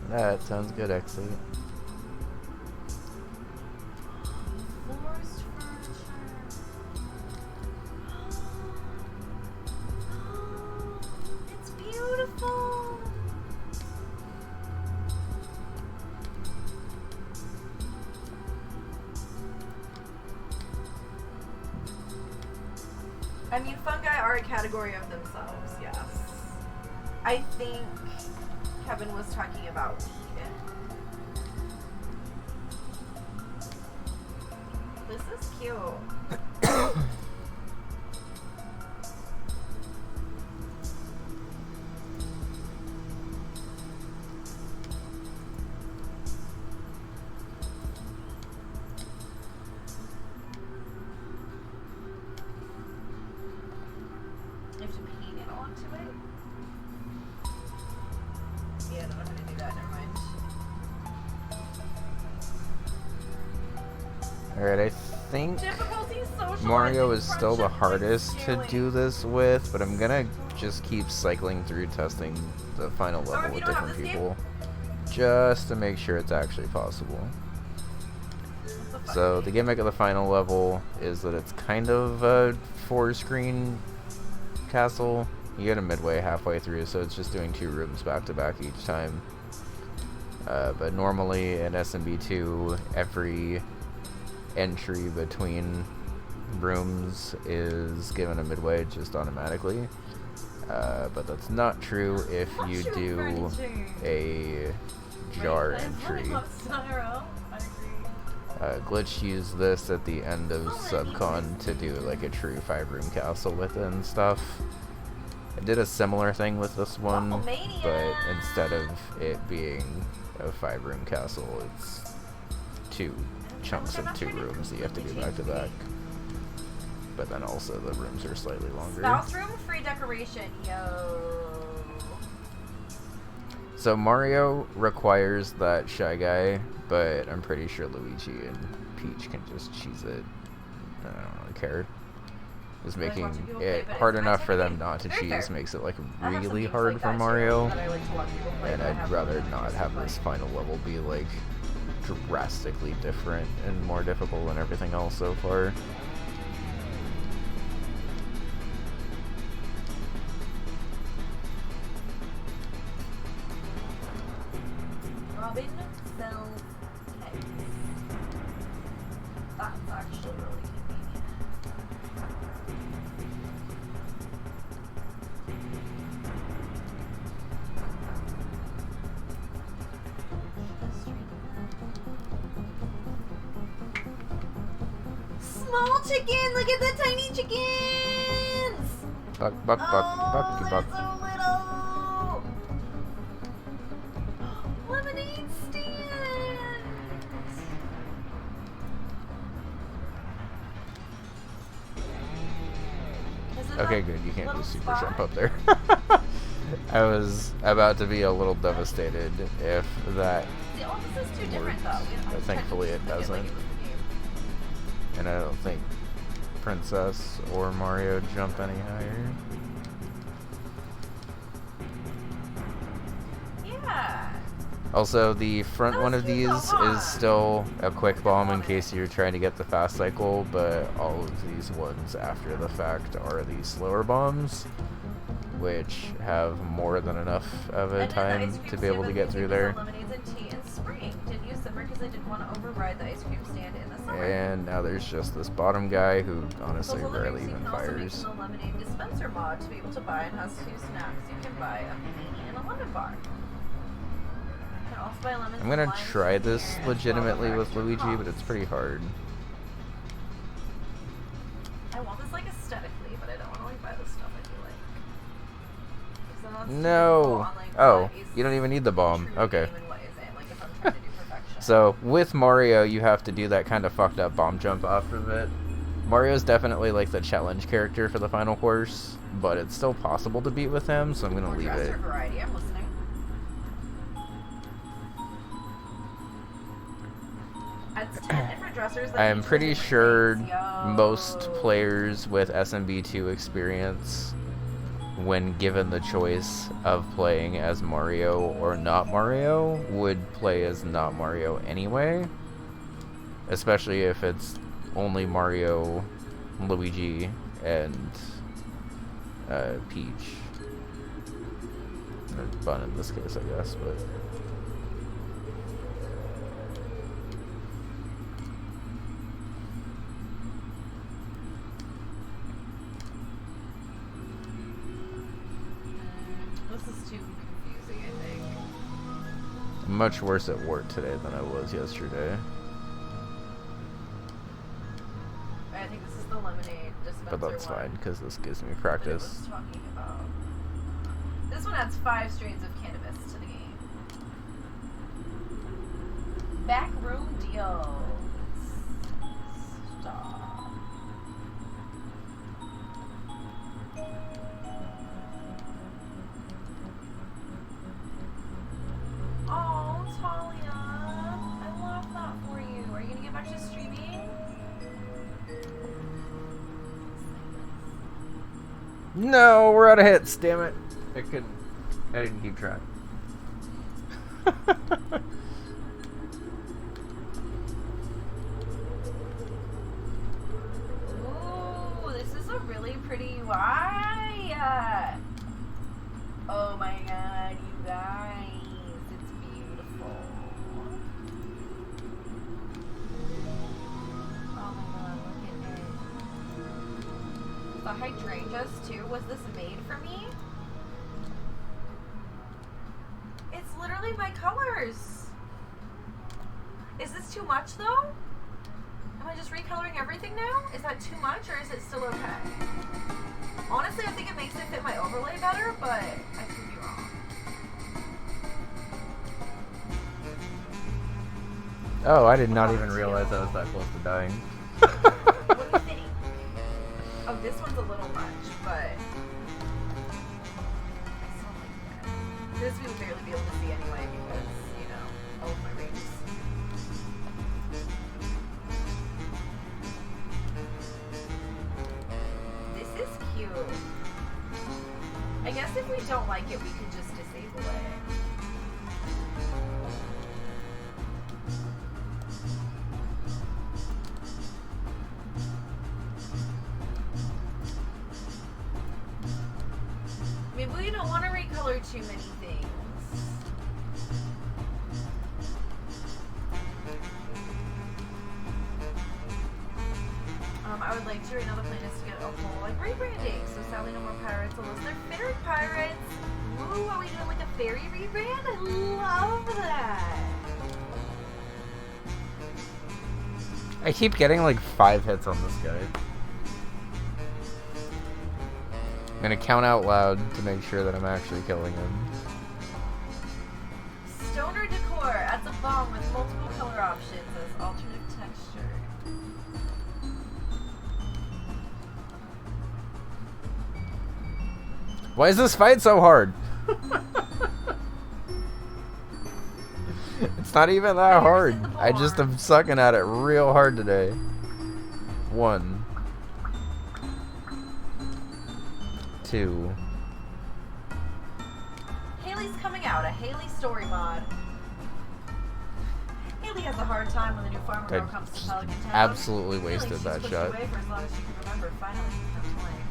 That sounds good, actually. Forced furniture. It's beautiful. I mean, fungi are a category of themselves, yes. I think Kevin was talking about weed. This is cute. You have to paint it onto it? Yeah, I don't know how to do that, never mind. Alright, I think Difficulty socializing Mario is still the friendship hardest to scaling. do this with, but I'm gonna just keep cycling through testing the final Or level if you with don't have different this people, just to make sure it's actually possible. What's the fuck So name? the gimmick of the final level is that it's kind of a 4-screen castle. You get a midway halfway through, so it's just doing 2 rooms back to back each time. But normally in SMB2, every entry between rooms is given a midway just automatically. But that's not true if you Mushroom do furniture. a jar Right, entry. I love Spyro. I agree. Glitch used this at the end of Subcon to do like a true 5-room castle with it and stuff. I did a similar thing with this one, Wafflemania! but instead of it being a 5-room castle, it's 2 chunks of 2 rooms that you have to do back to back. But then also the rooms are slightly longer. Spouse room free decoration, yo. So Mario requires that Shy Guy, but I'm pretty sure Luigi and Peach can just cheese it. I don't really care. Just Like making watching people play, it but hard it's enough for them actually not to very cheese fair. makes it like I have some really games hard like for that, too, Mario. that I like to watch people play, And but I I'd have rather no not interest have in this playing. final level be like drastically different and more difficult than everything else so far. Robin sells eggs. That's actually really convenient. Small chicken! Look at the tiny chickens! Buck, buck, buck, Oh, bucky, they're buck. so little! Lemonade stand! Is it Okay, that good. You can't little just super spot? jump up there. I was about to be a little devastated if that, The office is too different, though. but thankfully it Like doesn't. it was the game. And I don't think Princess or Mario jump any higher. Yeah. Also, the front That one was of cute, these though, huh? is still a quick bomb in love case it. you're trying to get the fast cycle, but all of these ones after the fact are the slower bombs, which have more than enough of a And then the ice time cream to be able to stand get with through music there. is Lemonades and tea in spring. Didn't use summer because they didn't want to override the ice cream stand in the summer. And now there's just this bottom guy who honestly Also, rarely even you can also make fires. the lemonade dispenser mod to be able to buy and has 2 snacks. You can buy a panini and a lemon bar. You can also buy lemons. I'm gonna and limes try in this here as legitimately well with for Luigi, extra but it's costs. pretty hard. I want this like aesthetically, but I don't want to like buy this stuff. I feel like. 'Cause then that's too No. difficult on, like, Oh, what is you don't even need the bomb. true Okay. game and what isn't, like, if I'm trying to do perfection. So with Mario, you have to do that kind of fucked up bomb jump off of it. Mario's definitely like the challenge character for the final course, but it's still possible to beat with him, so I'm gonna More leave dresser it. variety. I'm listening. It's 10 different dressers. That I'm each do pretty different sure things. Yo. most players with SMB2 experience, when given the choice of playing as Mario or not Mario, would play as not Mario anyway. Especially if it's only Mario, Luigi, and Peach. Or Bun in this case, I guess, but... This is too confusing, I think. I'm much worse at Wart today than I was yesterday. I think this is the lemonade dispenser But that's one fine, because this gives me that I practice. was talking about. This one adds 5 strains of cannabis to the game. Backroom deals. Stop. Oh, Talia. I love that for you. Are you gonna get back to streaming? No, we're out of hits, damn it. I didn't keep track. Ooh, this is a really pretty UI. Oh my god, you guys. It's beautiful. Oh my god, look at it. The hydrangeas too. Was this made for me? It's literally my colors. Is this too much though? Am I just recoloring everything now? Is that too much or is it still okay? Honestly, I think it makes it fit my overlay better, but I could be wrong. Oh, I did not even realize I was that close to dying. What do you think? Oh, this one's a little much, but I still like that. This we would barely be able to see anyway because, you know, all of my rings. This is cute. I guess if we don't like it, we could just disable it. Maybe we don't want to recolor too many things. I would like to right now the plan is to get a whole like rebranding. So sadly no more pirates unless they're fairy pirates. Ooh, are we doing like a fairy rebrand? I love that. I keep getting like 5 hits on this guy. I'm gonna count out loud to make sure that I'm actually killing him. Stoner decor adds a bomb with multiple color options as alternate texture. Why is this fight so hard? It's not even that hard. I just am sucking at it real hard today. 1, 2. Haley's coming out, a Haley story mod. Haley has a hard time when the new farmer girl comes to Pelican Town. Absolutely wasted that shot. Away for as long as she can remember. Finally, I'm playing.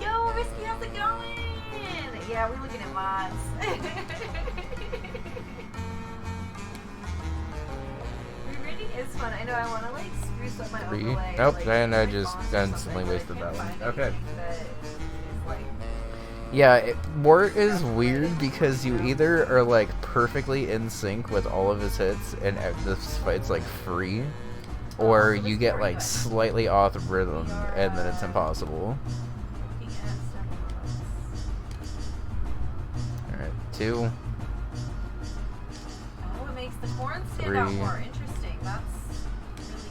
Yo, Risky, how's it going? Yeah, we're looking at mods. is fun. I know I want to like spruce up my 3. overlay. Nope, like, and I my just fonts or instantly something, but I wasted can't that one. find Okay. anything that is, like, Yeah, Wart is weird because you either are like perfectly in sync with all of his hits and this fight's like free, or you get like slightly off rhythm and then it's impossible. Alright, 2. Oh, it makes the corn stand 3. out more. Interesting. That's really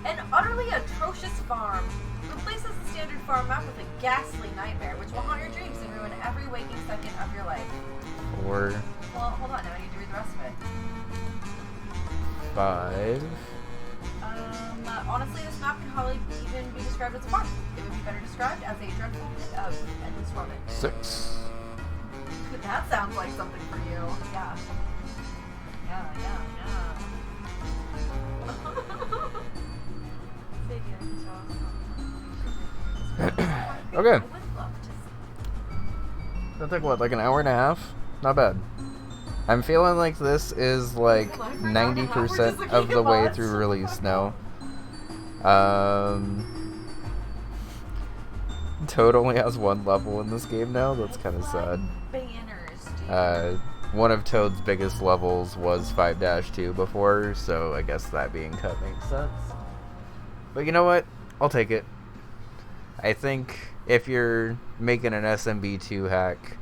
an utterly atrocious farm. Replaces the standard farm map with a ghastly nightmare, which will haunt your dreams and ruin every waking second of your life. 4. Well, hold on. Now I need to read the rest of it. 5. Honestly, this map can hardly even be described as a farm. It would be better described as a dreadful pit of endless rummage. 6. That sounds like something for you. Yeah. Okay. That took what, like an hour and a half? Not bad. I'm feeling like this is like 90% of the way through release now. Toad only has 1 level in this game now. That's kind of sad. One of Toad's biggest levels was 5-2 before, so I guess that being cut makes sense. But you know what? I'll take it. I think if you're making an SMB2 hack,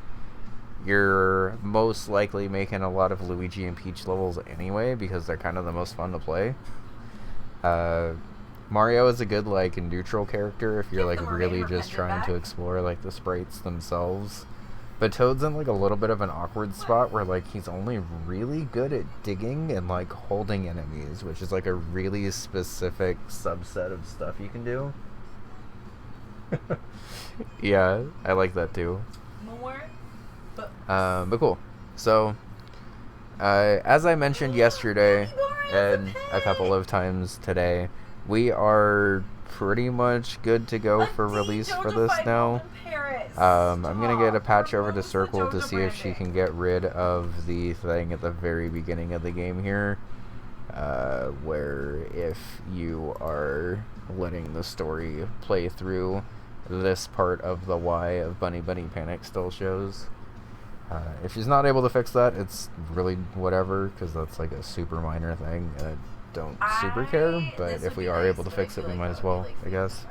you're most likely making a lot of Luigi and Peach levels anyway, because they're kind of the most fun to play. Mario is a good like neutral character if you're like really just trying to explore like the sprites themselves. But Toad's in like a little bit of an awkward spot where like he's only really good at digging and like holding enemies, which is like a really specific subset of stuff you can do. Yeah, I like that too. But cool. So, as I mentioned yesterday and a couple of times today, we are pretty much good to go for release for this now. I'm gonna get a patch over to Circle to see if she can get rid of the thing at the very beginning of the game here, where if you are letting the story play through, this part of the Y of Bunny Bunny Panic still shows. If she's not able to fix that, it's really whatever, because that's like a super minor thing, and I don't super care, but if we are able to fix it, we might as well, I guess.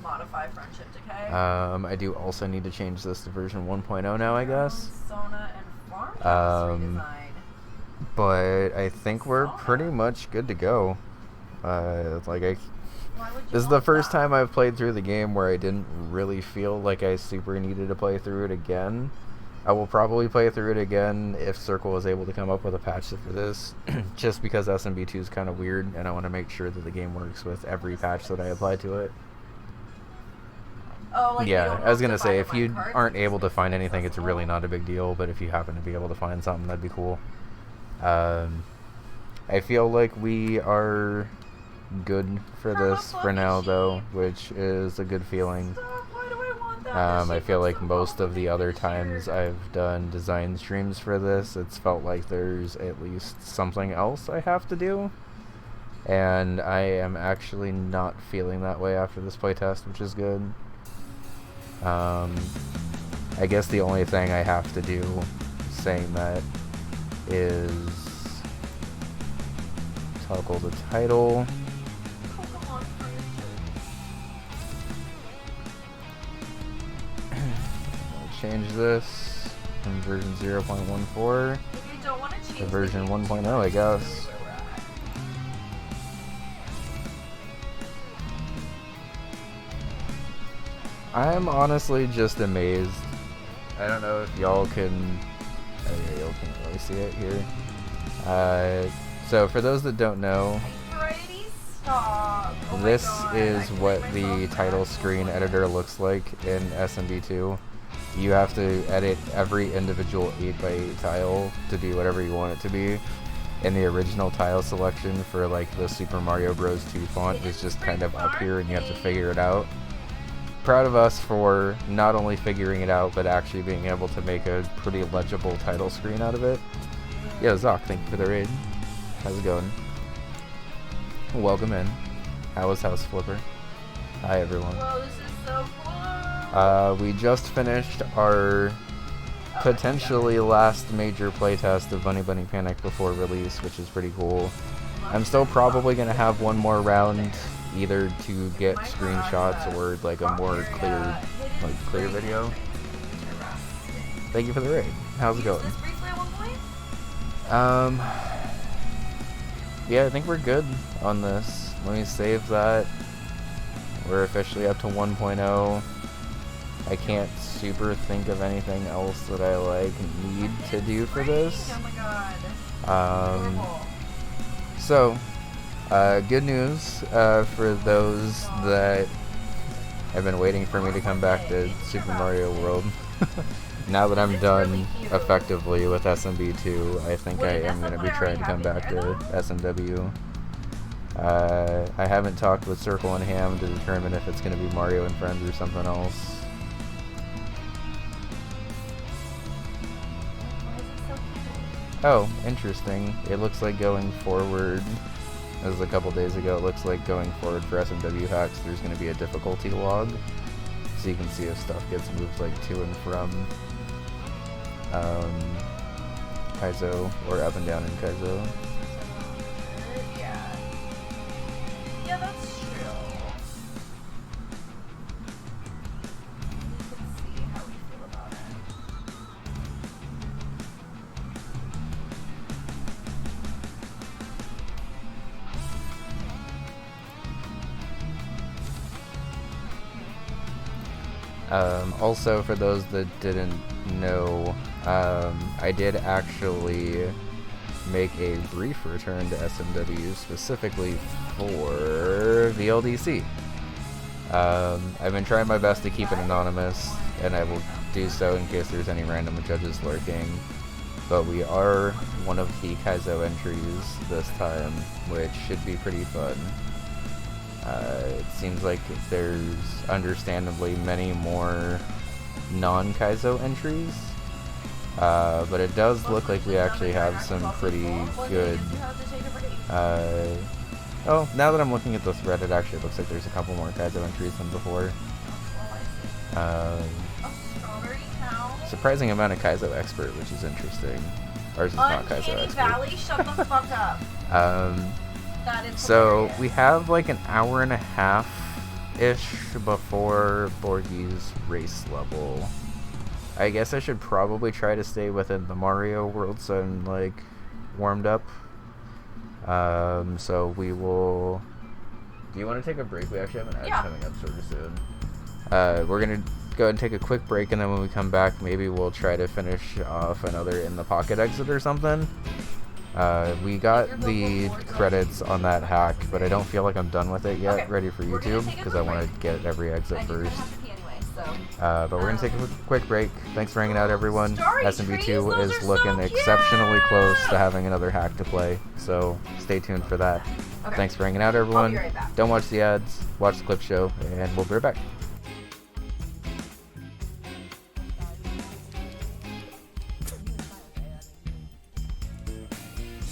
Modify friendship decay. I do also need to change this to version 1.0 now, I guess. But I think we're pretty much good to go. This is the first time I've played through the game where I didn't really feel like I super needed to play through it again. I will probably play through it again if Circle is able to come up with a patch for this, just because SMB2 is kind of weird, and I want to make sure that the game works with every patch that I apply to it. Oh, like yeah, I was gonna say, if you aren't able to find anything, it's really not a big deal, but if you happen to be able to find something, that'd be cool. I feel like we are good for this for now, though, which is a good feeling. I feel like most of the other times I've done design streams for this, it's felt like there's at least something else I have to do. And I am actually not feeling that way after this playtest, which is good. I guess the only thing I have to do saying that is toggle the title. I'll change this from version 0.14 to version 1.0, I guess. I'm honestly just amazed. I don't know if y'all can... Oh, y'all can't really see it here. So for those that don't know, this is what the title screen editor looks like in SMB2. You have to edit every individual 8x8 tile to be whatever you want it to be. And the original tile selection for like the Super Mario Bros. 2 font is just kind of up here and you have to figure it out. Proud of us for not only figuring it out, but actually being able to make a pretty legible title screen out of it. Yo, Zoc, thank you for the raid. How's it going? Welcome in. How was House Flipper? Hi, everyone. Whoa, this is so cool. We just finished our potentially last major playtest of Bunny Bunny Panic before release, which is pretty cool. I'm still probably gonna have one more round, either to get screenshots or like a more clear video. Thank you for the raid. How's it going? Yeah, I think we're good on this. Let me save that. We're officially up to 1.0. I can't super think of anything else that I need to do for this. Oh my god. So, good news for those that have been waiting for me to come back to Super Mario World. Now that I'm done effectively with SMB2, I think I am going to be trying to come back to SMW. I haven't talked with Circle and Ham to determine if it's going to be Mario and Friends or something else. Oh, interesting. It looks like going forward, as a couple days ago, it looks like going forward for SMW hacks, there's going to be a difficulty log. So you can see if stuff gets moved like to and from Kaizo or up and down in Kaizo. Yeah, that's true. Let's see how we feel about it. Also, for those that didn't know, I did actually make a brief return to SMW specifically for VLDC. I've been trying my best to keep it anonymous, and I will do so in case there's any random judges lurking. But we are one of the Kaizo entries this time, which should be pretty fun. It seems like there's understandably many more non-Kaizo entries, but it does look like we actually have some pretty good... oh, now that I'm looking at this thread, it actually looks like there's a couple more Kaizo entries than before. Surprising amount of Kaizo expert, which is interesting. Ours is not Kaizo expert. Valley, shut the fuck up. That is So hilarious. we have like an hour and a half-ish before Borgie's race level. I guess I should probably try to stay within the Mario world so I'm like warmed up. So we will... Do you want to take a break? We actually have an ad coming up sort of soon. We're going to go ahead and take a quick break, and then when we come back, maybe we'll try to finish off another In the Pocket exit or something. We got the credits on that hack, but I don't feel like I'm done with it yet, ready for YouTube, because I want to get every exit first. But we're going to take a quick break. Thanks for hanging out, everyone. SMB2 is looking exceptionally close to having another hack to play, so stay tuned for that. Thanks for hanging out, everyone. Don't watch the ads, watch the clip show, and we'll be right back.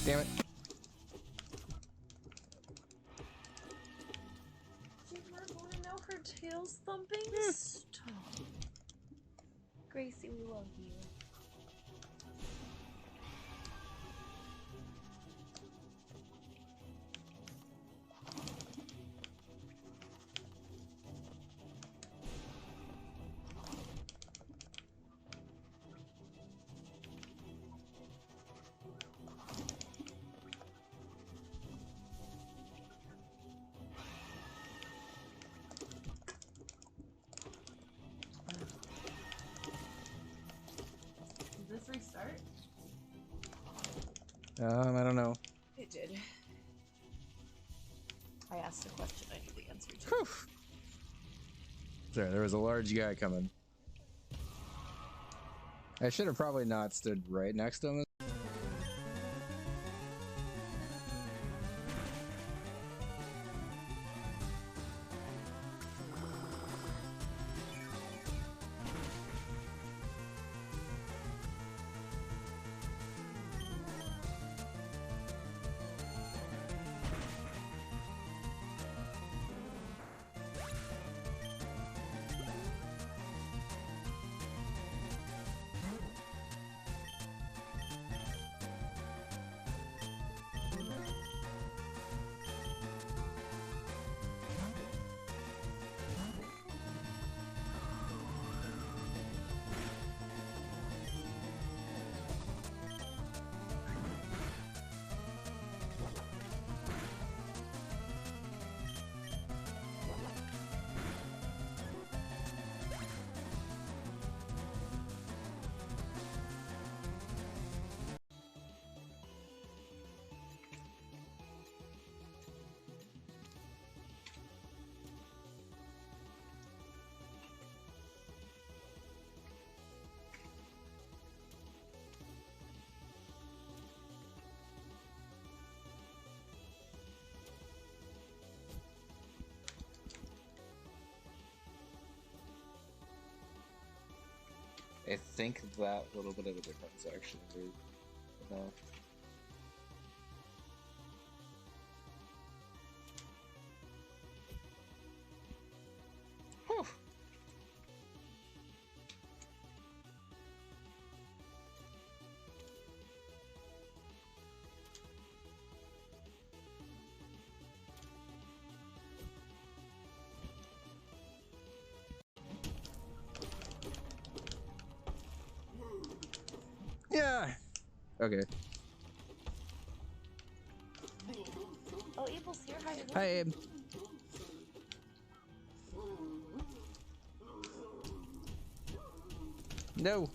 Damn it. Did Mark want to know her tail's thumping? Stop. Gracie, we love you. Restart? I don't know. It did. I asked a question I knew the answer to. Whew. Sorry, there was a large guy coming. I should have probably not stood right next to him. I think that little bit of a difference actually. No. Whew. Yeah. Okay. Oh, Abel's here. Hi, Abel. Hi, Abe. No.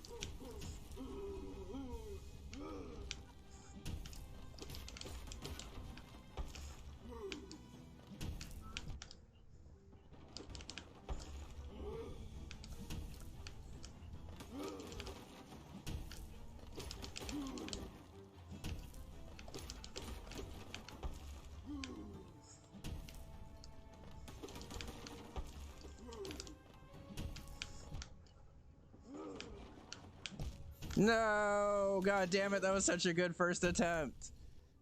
No, god damn it, that was such a good first attempt.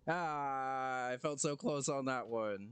Ah, I felt so close on that one.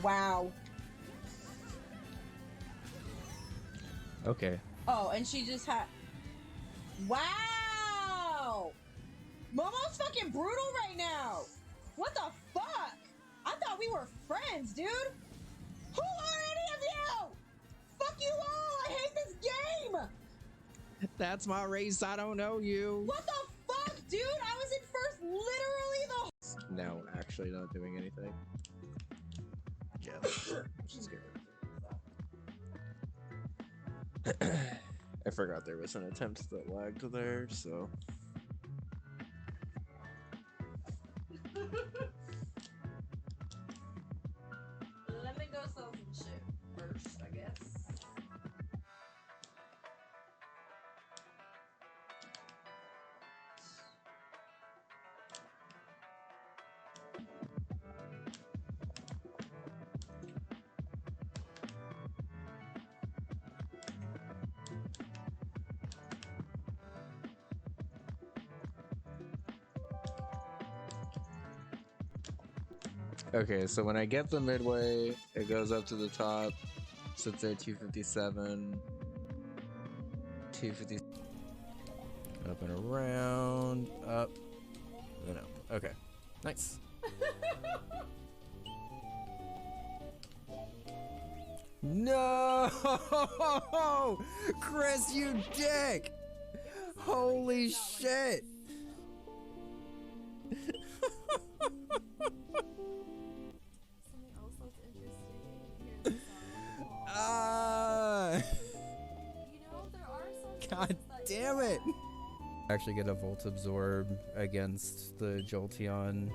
Wow. Okay. Oh, and she just had. Wow! Momo's fucking brutal right now! What the fuck? I thought we were friends, dude! Who are any of you? Fuck you all! I hate this game! That's my race, I don't know you. What the fuck, dude? I was in first literally the. Now actually not doing anything. Yeah, which is good. I forgot there was an attempt that lagged there, so. Let me go sell some shit first, I guess. Okay, so when I get the midway, it goes up to the top, sits there 257, 250. Up Went around, up, then up. Okay, nice. No! Chris, you dick! Holy shit! Something else that's interesting. Here's the song. Ah! You know, there are some God songs that damn it! Actually get a Volt Absorb against the Jolteon.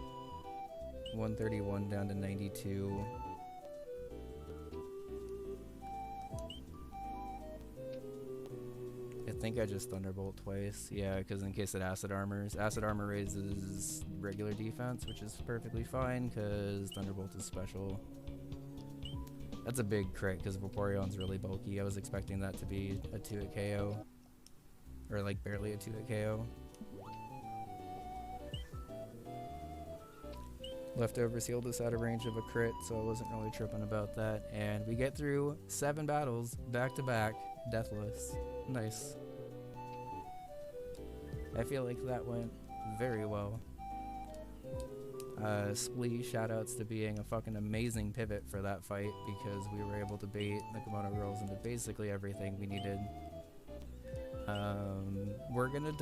131 down to 92. I think I just Thunderbolt twice. Yeah, because in case it Acid Armors. Acid Armor raises regular defense, which is perfectly fine because Thunderbolt is special. That's a big crit because Vaporeon's really bulky. I was expecting that to be a 2-hit KO. Or like barely a 2-hit KO. Leftovers healed us out of range of a crit, so I wasn't really tripping about that. And we get through 7 battles back to back, deathless. Nice. I feel like that went very well. Splee, shoutouts to being a fucking amazing pivot for that fight because we were able to bait the Kimono Girls into basically everything we needed. We're gonna